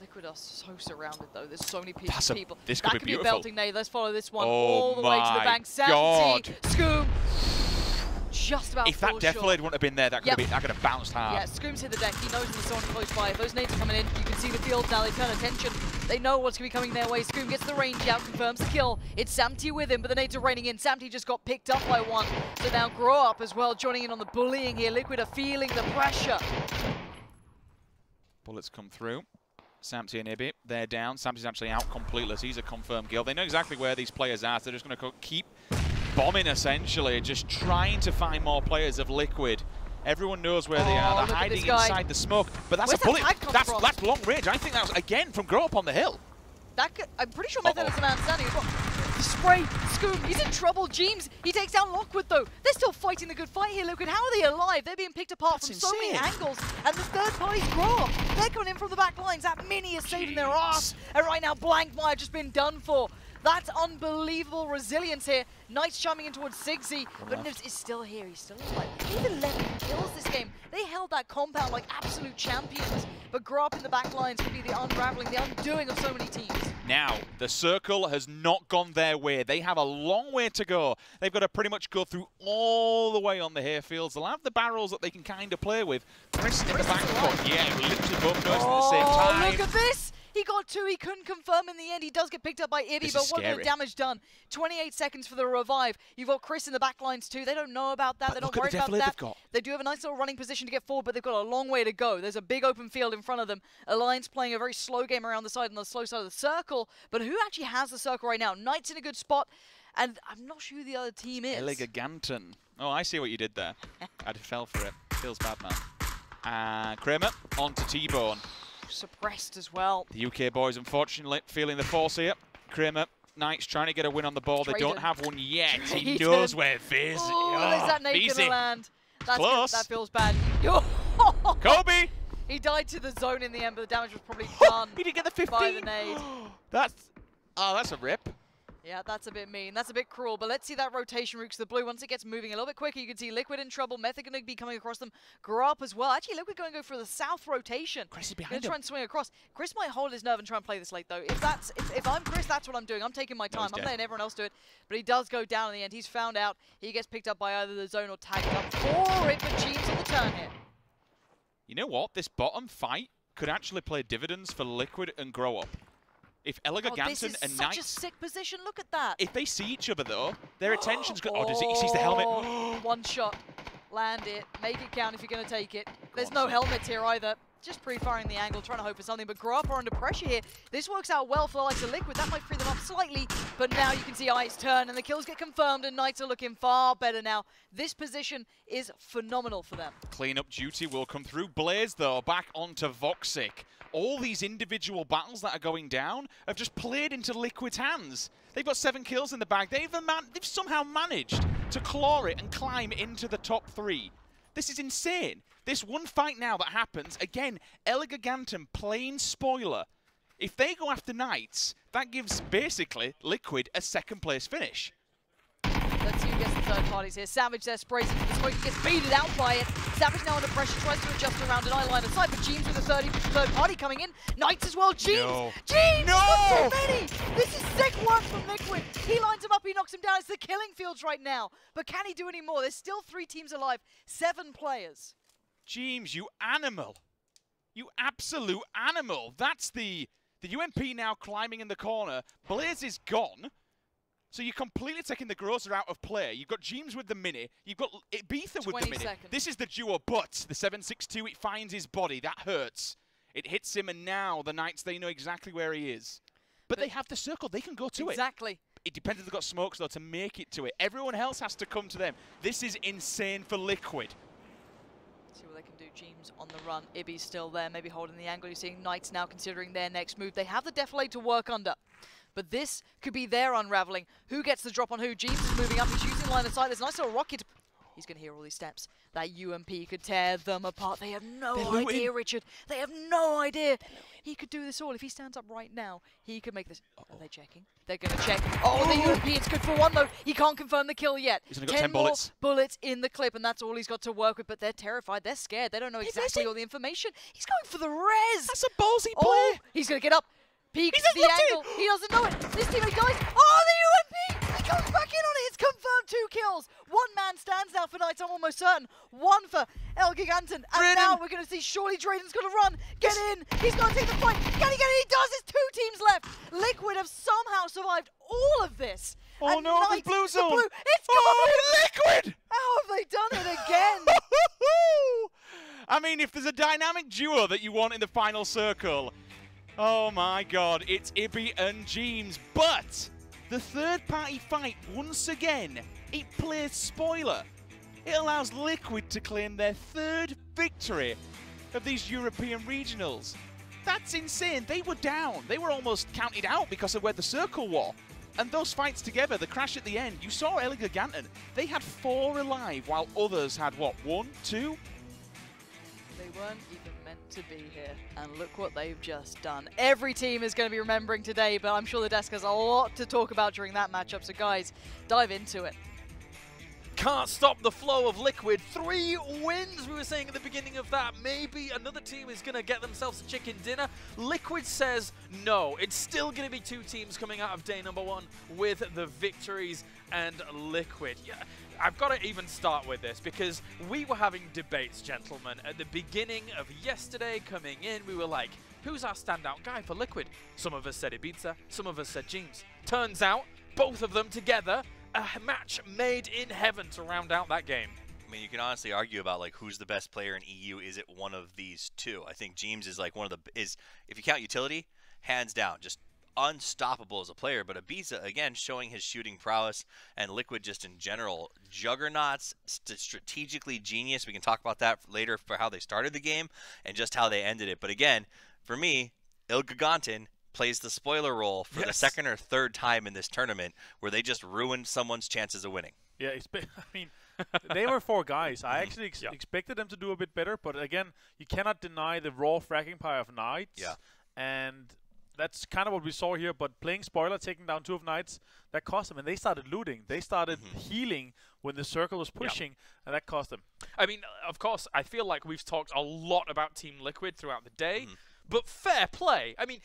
Liquid are so surrounded though. There's so many people. This could be beautiful. A belting nade. Let's follow this one Oh all the way to the bank. Sanity, Scoom. Just about if that defilade wouldn't have been there, that could have bounced hard. Yeah, Scoom's hit the deck. He knows there's someone close by. If those nades are coming in, you can see the field now. They turn attention. They know what's going to be coming their way. Scoom gets the range out, confirms the kill. It's Samty with him, but the nades are raining in. Samty just got picked up by one. So now Grow Up as well, joining in on the bullying here. Liquid are feeling the pressure. Bullets come through. Samty and Ibby, they're down. Samty's actually out completely. He's a confirmed kill. They know exactly where these players are, so they're just going to keep bombing, essentially, just trying to find more players of Liquid. Everyone knows where they are. They're hiding inside the smoke. But that's Where's a bullet. That's long range. I think that was, again, from Grow Up on the hill. I'm pretty sure Method has a man standing as well. The spray, Scoom, he's in trouble. James, he takes down Lockwood though. They're still fighting the good fight here, Liquid. How are they alive? They're being picked apart from so many angles. And the third party's Grow Up. They're coming in from the back lines. That mini is saving their ass. And right now, Blankmeyer just been done for. That's unbelievable resilience here. Knights chiming in towards Sigsy, but Nibs is still here. He's still alive. They've 11 kills this game. They held that compound like absolute champions, but Grow Up in the back lines could be the unraveling, the undoing of so many teams. Now, the circle has not gone their way. They have a long way to go. They've got to pretty much go through all the way on the hayfields. They'll have the barrels that they can kind of play with. Chris in the back foot. Yeah, literally both noticed at the same time. Look at this! He got 2, he couldn't confirm in the end. He does get picked up by Ibby, but what the damage done? 28 seconds for the revive. You've got Chris in the back lines too. They don't know about that. They don't worry about that. They do have a nice little running position to get forward, but they've got a long way to go. There's a big open field in front of them. Alliance playing a very slow game around the side on the slow side of the circle, but who actually has the circle right now? Knight's in a good spot, and I'm not sure who the other team is. Eleganton. Oh, I see what you did there. I fell for it. Feels bad, man. Kramer onto T-Bone. Suppressed as well. The UK boys, unfortunately, feeling the force here. Kramer, Knights trying to get a win on the ball. They don't have one yet. He knows where it is. Oh, is that nade gonna land? That's close. That feels bad. Kobe! He died to the zone in the end, but the damage was probably done. He didn't get the 15. By the nade. That's a rip. Yeah, that's a bit mean. That's a bit cruel. But let's see that rotation route to the blue. Once it gets moving a little bit quicker, you can see Liquid in trouble. Method going to be coming across them. Grow Up as well. Actually, Liquid going to go for the south rotation. Chris is behind him. Try and swing across. Chris might hold his nerve and try and play this late, though. If I'm Chris, that's what I'm doing. I'm taking my time. I'm letting everyone else do it. But he does go down in the end. He's found out. He gets picked up by either the zone or tagged up for it, but Jeeves on the turn here. You know what? This bottom fight could actually play dividends for Liquid and Grow Up. If Eleganton and Knights... such a sick position, look at that. If they see each other, though, their attention's good. Oh, does he sees the helmet? One shot. Land it. Make it count if you're going to take it. There's no helmets here either. Just pre-firing the angle, trying to hope for something. But Grow Up are under pressure here. This works out well for the likes of Liquid. That might free them up slightly. But now you can see Ice turn, and the kills get confirmed, and Knights are looking far better now. This position is phenomenal for them. Clean-up duty will come through. Blaze, though, back onto Voxic. All these individual battles that are going down have just played into Liquid's hands. They've got 7 kills in the bag. They've somehow managed to claw it and climb into the top 3. This is insane. This one fight now that happens, again, Elgiganten plain spoiler. If they go after Knights, that gives basically Liquid a 2nd place finish. Let's see who gets the third parties here. Savage there sprays into the smoke, gets beated out by it. Savage now under pressure, tries to adjust around an eye line of sight, but Jeems with a third party coming in. Knights as well, Jeems! No. Jeems! No! Not too many! This is sick work from Liquid. He lines him up, he knocks him down. It's the killing fields right now. But can he do any more? There's still 3 teams alive, 7 players. Jeems, you animal. You absolute animal. That's the UMP now climbing in the corner. Blaze is gone. So you're completely taking the Grozer out of play. You've got Jeems with the mini. You've got Ibiza with the mini. This is the duo, but the 7.62, it finds his body. That hurts. It hits him, and now the Knights, they know exactly where he is. But they have the circle. They can go to it. Exactly. It depends if they've got smokes, though, to make it to it. Everyone else has to come to them. This is insane for Liquid. See what they can do. Jeems on the run. Ibby's still there, maybe holding the angle. You're seeing Knights now considering their next move. They have the Defilade to work under. But this could be their unraveling. Who gets the drop on who? Jeems is moving up. He's using line of sight. There's a nice little rocket. He's going to hear all these steps. That UMP could tear them apart. They have no idea, Richard. They have no idea. He could do this all. If he stands up right now, he could make this. Are they checking? They're going to check. Oh, the UMP. It's good for 1, though. He can't confirm the kill yet. He's only got 10 bullets. Bullets in the clip, and that's all he's got to work with. But they're terrified. They're scared. They don't know exactly all the information. He's going for the res. That's a ballsy play. Oh, he's going to get up. Peeks the angle. He doesn't know it. This teammate dies. Oh, the UMP! He comes back in on it. It's confirmed 2 kills. 1 man stands now for Knights, I'm almost certain. 1 for Elgiganten. And now we're going to see surely Drayden's going to run. Get in. He's going to take the fight. Can he get it? He does. There's 2 teams left. Liquid have somehow survived all of this. Oh, and no, Knights, the blue zone. It's Liquid! How have they done it again? I mean, if there's a dynamic duo that you want in the final circle, oh my god, it's Ibby and Jeems. But the third-party fight, once again, it plays spoiler. It allows Liquid to claim their 3rd victory of these European regionals. That's insane. They were down. They were almost counted out because of where the circle was. And those fights together, the crash at the end, you saw Elgiganten. They had 4 alive, while others had, what, 1, 2? They weren't even meant to be here, and look what they've just done. Every team is going to be remembering today, but I'm sure the desk has a lot to talk about during that matchup, so guys, dive into it. Can't stop the flow of Liquid. 3 wins, we were saying at the beginning of that. Maybe another team is going to get themselves a chicken dinner. Liquid says no. It's still going to be 2 teams coming out of day number 1 with the victories, and Liquid. Yeah, I've got to even start with this because we were having debates, gentlemen, at the beginning of yesterday coming in. We were like, who's our standout guy for Liquid? Some of us said Ibiza, some of us said Jeems. Turns out, both of them together, a match made in heaven to round out that game. I mean, you can honestly argue about like who's the best player in EU. Is it one of these 2? I think Jeems is like one of the if you count utility, hands down, just unstoppable as a player. But Ibiza again showing his shooting prowess, and Liquid just in general juggernauts, strategically genius. We can talk about that later for how they started the game and just how they ended it. But again, for me, Elgiganten plays the spoiler role for the 2nd or 3rd time in this tournament where they just ruined someone's chances of winning. Yeah, I mean, they were 4 guys. I actually expected them to do a bit better, but again, you cannot deny the raw fragging power of Knights. Yeah. And that's kind of what we saw here, but playing spoiler, taking down 2 of Knights, that cost them. And they started looting. They started healing when the circle was pushing, and that cost them. I mean, of course, I feel like we've talked a lot about Team Liquid throughout the day. But fair play. I mean,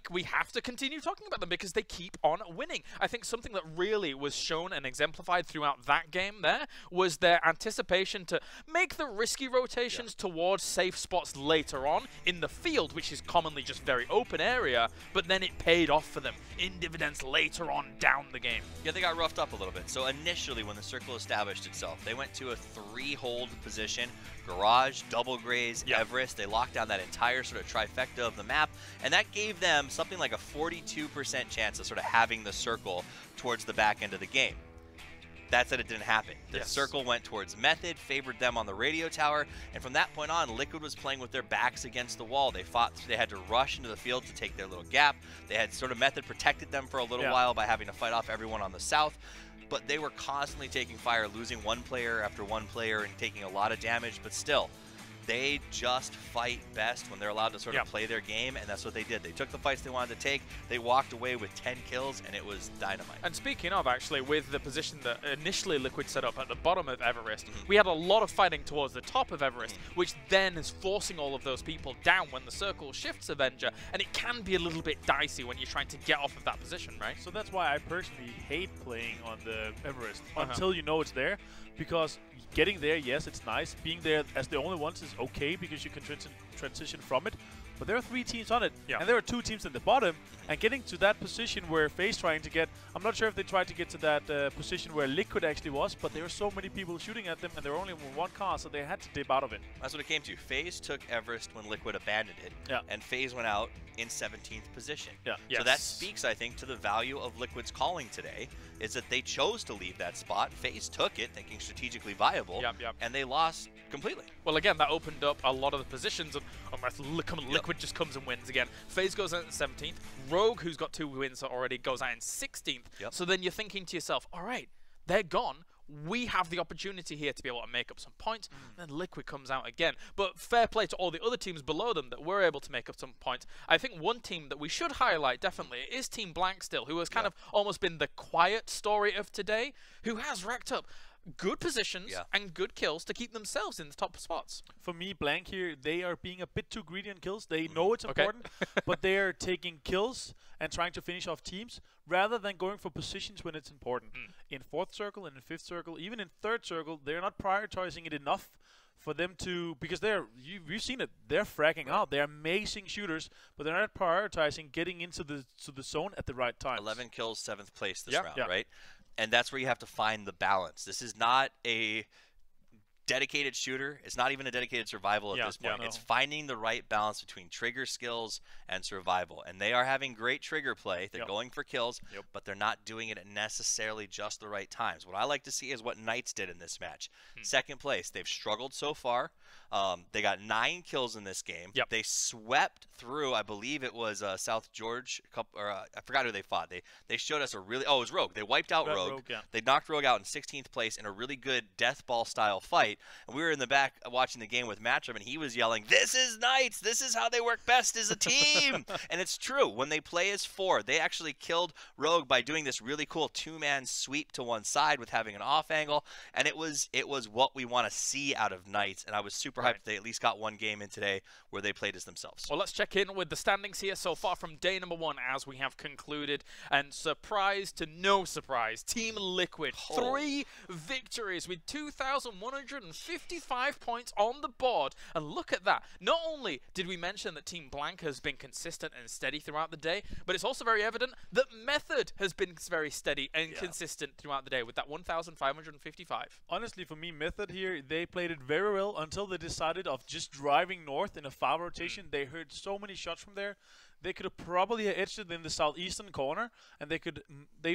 we have to continue talking about them because they keep on winning. I think something that really was shown and exemplified throughout that game there was their anticipation to make the risky rotations towards safe spots later on in the field, which is commonly just very open area, but then it paid off for them in dividends later on down the game. Yeah, they got roughed up a little bit. So initially, when the circle established itself, they went to a 3-hold position. Garage, Double Graze, Everest. They locked down that entire sort of trifecta of the map, and that gave them something like a 42% chance of sort of having the circle towards the back end of the game. That said, it didn't happen. The circle went towards Method, favored them on the radio tower, and from that point on, Liquid was playing with their backs against the wall. They fought. They had to rush into the field to take their little gap. They had sort of Method protected them for a little while by having to fight off everyone on the south, but they were constantly taking fire, losing one player after one player and taking a lot of damage, but still. They just fight best when they're allowed to sort of play their game, and that's what they did. They took the fights they wanted to take, they walked away with 10 kills, and it was dynamite. And speaking of, actually, with the position that initially Liquid set up at the bottom of Everest, we had a lot of fighting towards the top of Everest, which then is forcing all of those people down when the circle shifts Avenger, and it can be a little bit dicey when you're trying to get off of that position, right? So that's why I personally hate playing on the Everest until you know it's there, because getting there, yes, it's nice. Being there as the only ones is okay because you can transition from it. But there are 3 teams on it, and there are 2 teams in the bottom. And getting to that position where FaZe trying to get, I'm not sure if they tried to get to that position where Liquid actually was, but there were so many people shooting at them, and there were only one car, so they had to dip out of it. That's what it came to. FaZe took Everest when Liquid abandoned it, and FaZe went out in 17th position. So that speaks, I think, to the value of Liquid's calling today, is that they chose to leave that spot. FaZe took it, thinking strategically viable, and they lost completely. Well, again, that opened up a lot of the positions, unless Liquid just comes and wins again. FaZe goes out in 17th. Rogue, who's got 2 wins already, goes out in 16th. So then you're thinking to yourself, all right, they're gone. We have the opportunity here to be able to make up some points. Then Liquid comes out again. But fair play to all the other teams below them that were able to make up some points. I think one team that we should highlight, definitely, is Team Blank still, who has kind of almost been the quiet story of today, who has racked up good positions and good kills to keep themselves in the top spots. For me, Blank here, they are being a bit too greedy on kills. They know it's important, but they are taking kills and trying to finish off teams rather than going for positions when it's important. In 4th circle and in 5th circle, even in 3rd circle, they're not prioritizing it enough for them to, because you've seen it, they're fragging out. They're amazing shooters, but they're not prioritizing getting into the zone at the right time. 11 kills, 7th place this round, right? And that's where you have to find the balance. This is not a dedicated shooter. It's not even a dedicated survival at this point. It's finding the right balance between trigger skills and survival. And they are having great trigger play. They're going for kills, but they're not doing it at necessarily just the right times. What I like to see is what Knights did in this match. 2nd place. They've struggled so far. They got 9 kills in this game. They swept through, I believe it was South George, I forgot who they fought. They showed us a really, it was Rogue. They wiped out Rogue. They knocked Rogue out in 16th place in a really good death ball style fight. And we were in the back watching the game with Matchup, and he was yelling, "This is Knights! This is how they work best as a team!" And it's true. When they play as 4, they actually killed Rogue by doing this really cool 2-man sweep to one side with having an off angle, and it was what we want to see out of Knights, and I was super hyped they at least got 1 game in today where they played as themselves. Well, let's check in with the standings here so far from day number 1 as we have concluded. And surprise to no surprise, Team Liquid, 3 victories with 2,155 points on the board. And look at that. Not only did we mention that Team Blank has been consistent and steady throughout the day, but it's also very evident that Method has been very steady and consistent throughout the day with that 1,555. Honestly, for me, Method here, they played it very well until they decided of just driving north in a 5 rotation. They heard so many shots from there. They could have probably edged it in the southeastern corner, and they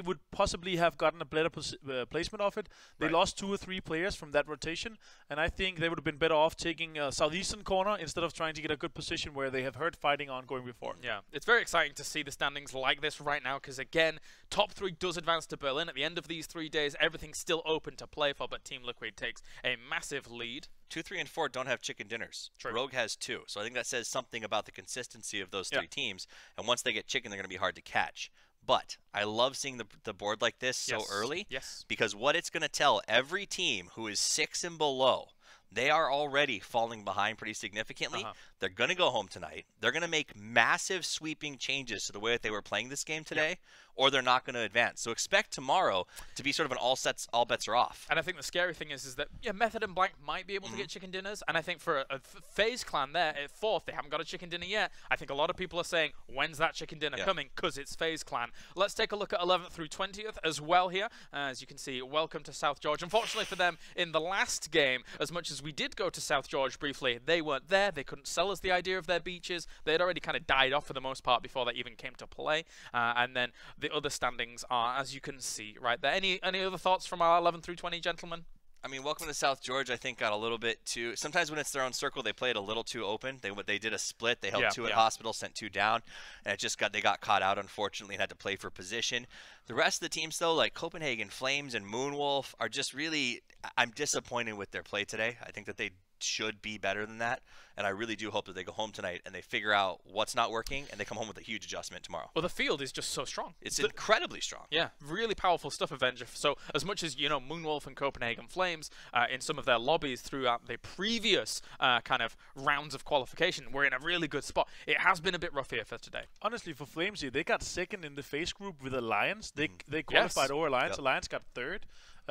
would possibly have gotten a better placement of it. They lost 2 or 3 players from that rotation, and I think they would have been better off taking a southeastern corner instead of trying to get a good position where they have heard fighting ongoing before. Yeah, it's very exciting to see the standings like this right now because, again, top 3 does advance to Berlin. At the end of these 3 days, everything's still open to play for, but Team Liquid takes a massive lead. 2, 3, and 4 don't have chicken dinners. Rogue has 2. So I think that says something about the consistency of those 3 teams. And once they get chicken, they're going to be hard to catch. But I love seeing the board like this so early. Because what it's going to tell every team who is 6 and below, they are already falling behind pretty significantly. They're going to go home tonight. They're going to make massive sweeping changes to the way that they were playing this game today, or they're not going to advance. So expect tomorrow to be sort of an all bets are off. And I think the scary thing is that Method and Blank might be able to get chicken dinners. And I think for a FaZe clan there at 4th, they haven't got a chicken dinner yet. I think a lot of people are saying, when's that chicken dinner coming? Because it's FaZe clan. Let's take a look at 11th through 20th as well here. As you can see, welcome to South George. Unfortunately for them, in the last game, as much as we did go to South George briefly, they weren't there. They couldn't sell us the idea of their beaches. They had already kind of died off for the most part before that even came to play. And then the other standings are, as you can see right there. Any other thoughts from our 11 through 20 gentlemen? I mean, Welcome to South George, I think, got a little bit too... Sometimes when it's their own circle, they play it a little too open. They did a split. They held 2 at Hospital, sent 2 down, and they got caught out, unfortunately, and had to play for position. The rest of the teams, though, like Copenhagen Flames and Moonwolf, are just really... I'm disappointed with their play today. I think that they should be better than that, and I really do hope that they go home tonight and they figure out what's not working and they come home with a huge adjustment tomorrow. Well, the field is just so strong. It's incredibly strong. Yeah, really powerful stuff, Avenger. So as much as, you know, Moonwolf and Copenhagen Flames in some of their lobbies throughout the previous kind of rounds of qualification were in a really good spot, it has been a bit rough here for today. Honestly, for Flames here, they got second in the FaZe group with Alliance. They qualified over Alliance. Alliance got third.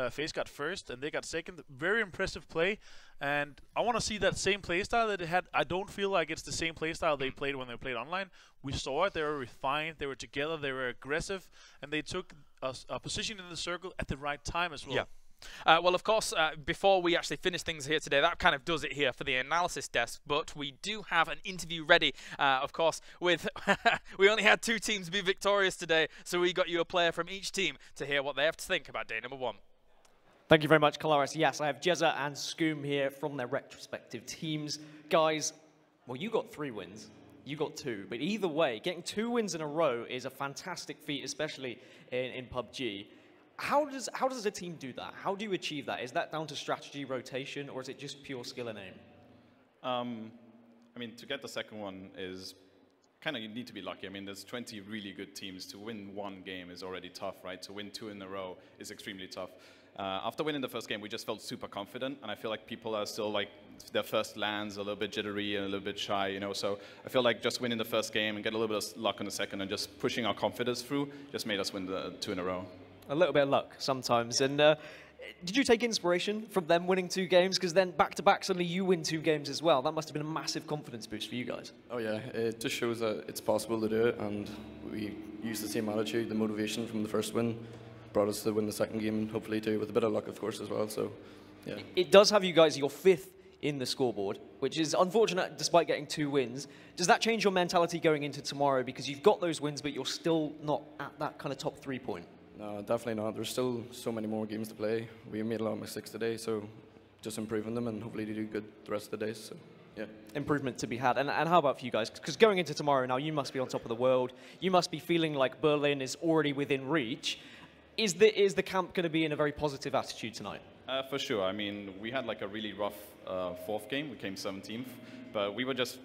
FaZe got first, and they got second. Very impressive play, and I want to see that same playstyle that they had. I don't feel like it's the same playstyle they played when they played online. We saw it. They were refined. They were together. They were aggressive, and they took a position in the circle at the right time as well. Yeah. Well, of course, before we actually finish things here today, that kind of does it here for the analysis desk, but we do have an interview ready, of course, with... we only had 2 teams be victorious today, so we got you a player from each team to hear what they have to think about day number 1. Thank you very much, Kalaris. Yes, I have Jezza and Scoom here from their respective teams. Guys, well, you got 3 wins. You got 2. But either way, getting 2 wins in a row is a fantastic feat, especially in PUBG. How does a team do that? How do you achieve that? Is that down to strategy, rotation, or is it just pure skill and aim? I mean, to get the second one is kind of, you need to be lucky. I mean, there's 20 really good teams. To win 1 game is already tough, right? To win 2 in a row is extremely tough. After winning the first game, we just felt super confident, and I feel like people are still like their first lands a little bit jittery and a little bit shy, you know. So I feel like just winning the first game and get a little bit of luck on the second and just pushing our confidence through just made us win the 2 in a row. A little bit of luck sometimes. And did you take inspiration from them winning 2 games? Because then back-to-back, suddenly you win 2 games as well. That must have been a massive confidence boost for you guys. Oh yeah, it just shows that it's possible to do it, and we used the same attitude, the motivation from the first win brought us to win the second game, and hopefully too, with a bit of luck, of course, as well. So, yeah. It does have you guys your 5th in the scoreboard, which is unfortunate despite getting 2 wins. Does that change your mentality going into tomorrow? Because you've got those wins, but you're still not at that kind of top 3 point. No, definitely not. There's still so many more games to play. We made a lot of mistakes today, so just improving them and hopefully to do good the rest of the days. So, yeah. Improvement to be had. And how about for you guys? Because going into tomorrow now, you must be on top of the world. You must be feeling like Berlin is already within reach. Is the camp going to be in a very positive attitude tonight? For sure. I mean, we had like a really rough 4th game. We came 17th, but we were just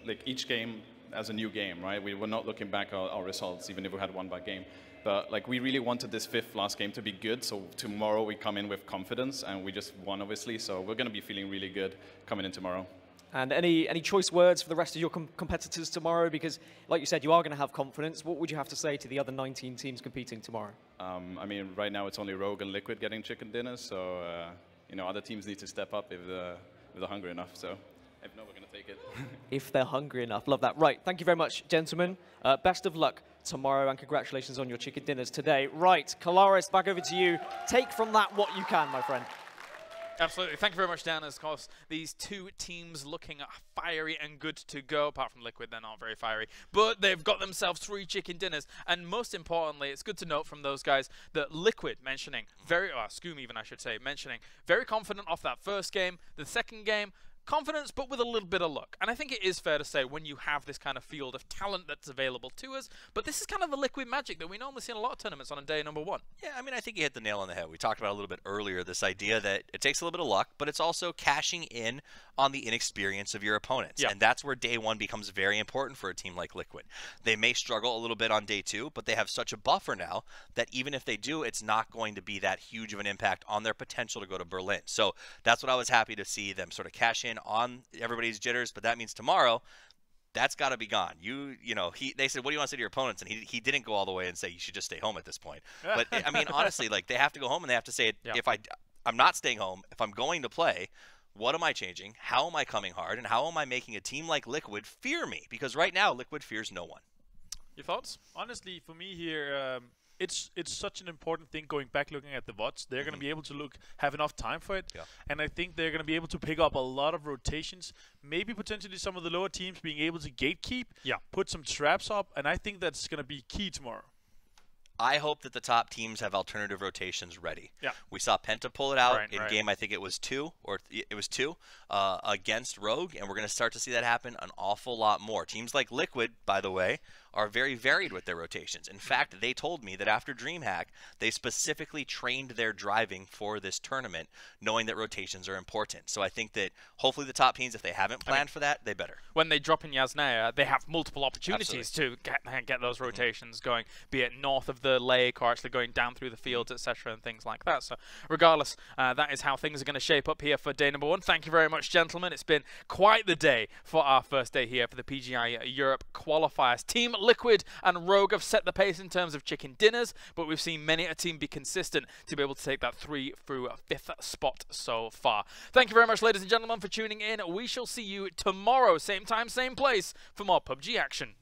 like each game as a new game, right? We were not looking back at our results, even if we had one bad game. But like we really wanted this 5th last game to be good. So tomorrow we come in with confidence, and we just won, obviously. So we're going to be feeling really good coming in tomorrow. And any choice words for the rest of your competitors tomorrow? Because, like you said, you are going to have confidence. What would you have to say to the other 19 teams competing tomorrow? I mean, right now it's only Rogue and Liquid getting chicken dinners. So, you know, other teams need to step up if they're hungry enough. So, if not, we're going to take it. If they're hungry enough. Love that. Right. Thank you very much, gentlemen. Best of luck tomorrow, and congratulations on your chicken dinners today. Right. Kalaris, back over to you. Take from that what you can, my friend. Absolutely. Thank you very much, Dan. Of course, these 2 teams looking fiery and good to go. Apart from Liquid, they're not very fiery. But they've got themselves 3 chicken dinners. And most importantly, it's good to note from those guys that Liquid mentioning, Scoom even I should say, mentioning, very confident off that first game. The second game, confidence, but with a little bit of luck. And I think it is fair to say when you have this kind of field of talent that's available to us, but this is kind of the Liquid magic that we normally see in a lot of tournaments on a day number 1. Yeah, I mean, I think you hit the nail on the head. We talked about it a little bit earlier, this idea that it takes a little bit of luck, but it's also cashing in on the inexperience of your opponents. Yeah. And that's where day 1 becomes very important for a team like Liquid. They may struggle a little bit on day 2, but they have such a buffer now that even if they do, it's not going to be that huge of an impact on their potential to go to Berlin. So that's what I was happy to see them sort of cash in on everybody's jitters, but that means tomorrow, that's got to be gone. You know, they said, what do you want to say to your opponents? And he didn't go all the way and say, you should just stay home at this point. But, I mean, honestly, like, they have to go home and they have to say, if I'm not staying home, if I'm going to play, what am I changing? How am I coming hard? And how am I making a team like Liquid fear me? Because right now, Liquid fears no one. Your thoughts? Honestly, for me here, it's such an important thing going back looking at the VoDs. They're going to be able to have enough time for it. Yeah. And I think they're going to be able to pick up a lot of rotations. Maybe potentially some of the lower teams being able to gatekeep, put some traps up. And I think that's going to be key tomorrow. I hope that the top teams have alternative rotations ready. Yeah. We saw Penta pull it out in game, I think it was 2, against Rogue, and we're going to start to see that happen an awful lot more. Teams like Liquid, by the way, are very varied with their rotations. In fact, they told me that after DreamHack, they specifically trained their driving for this tournament, knowing that rotations are important. So I think that hopefully the top teams, if they haven't planned for that, they better. When they drop in Yasnaya, they have multiple opportunities to get those rotations going, be it north of the lake or actually going down through the fields, etc., and things like that. So regardless, that is how things are going to shape up here for day number 1. Thank you very much, gentlemen. It's been quite the day for our first day here for the PGI Europe qualifiers. Team Liquid and Rogue have set the pace in terms of chicken dinners, but we've seen many a team be consistent to be able to take that 3 through 5th spot so far. Thank you very much, ladies and gentlemen, for tuning in. We shall see you tomorrow, same time, same place, for more PUBG action.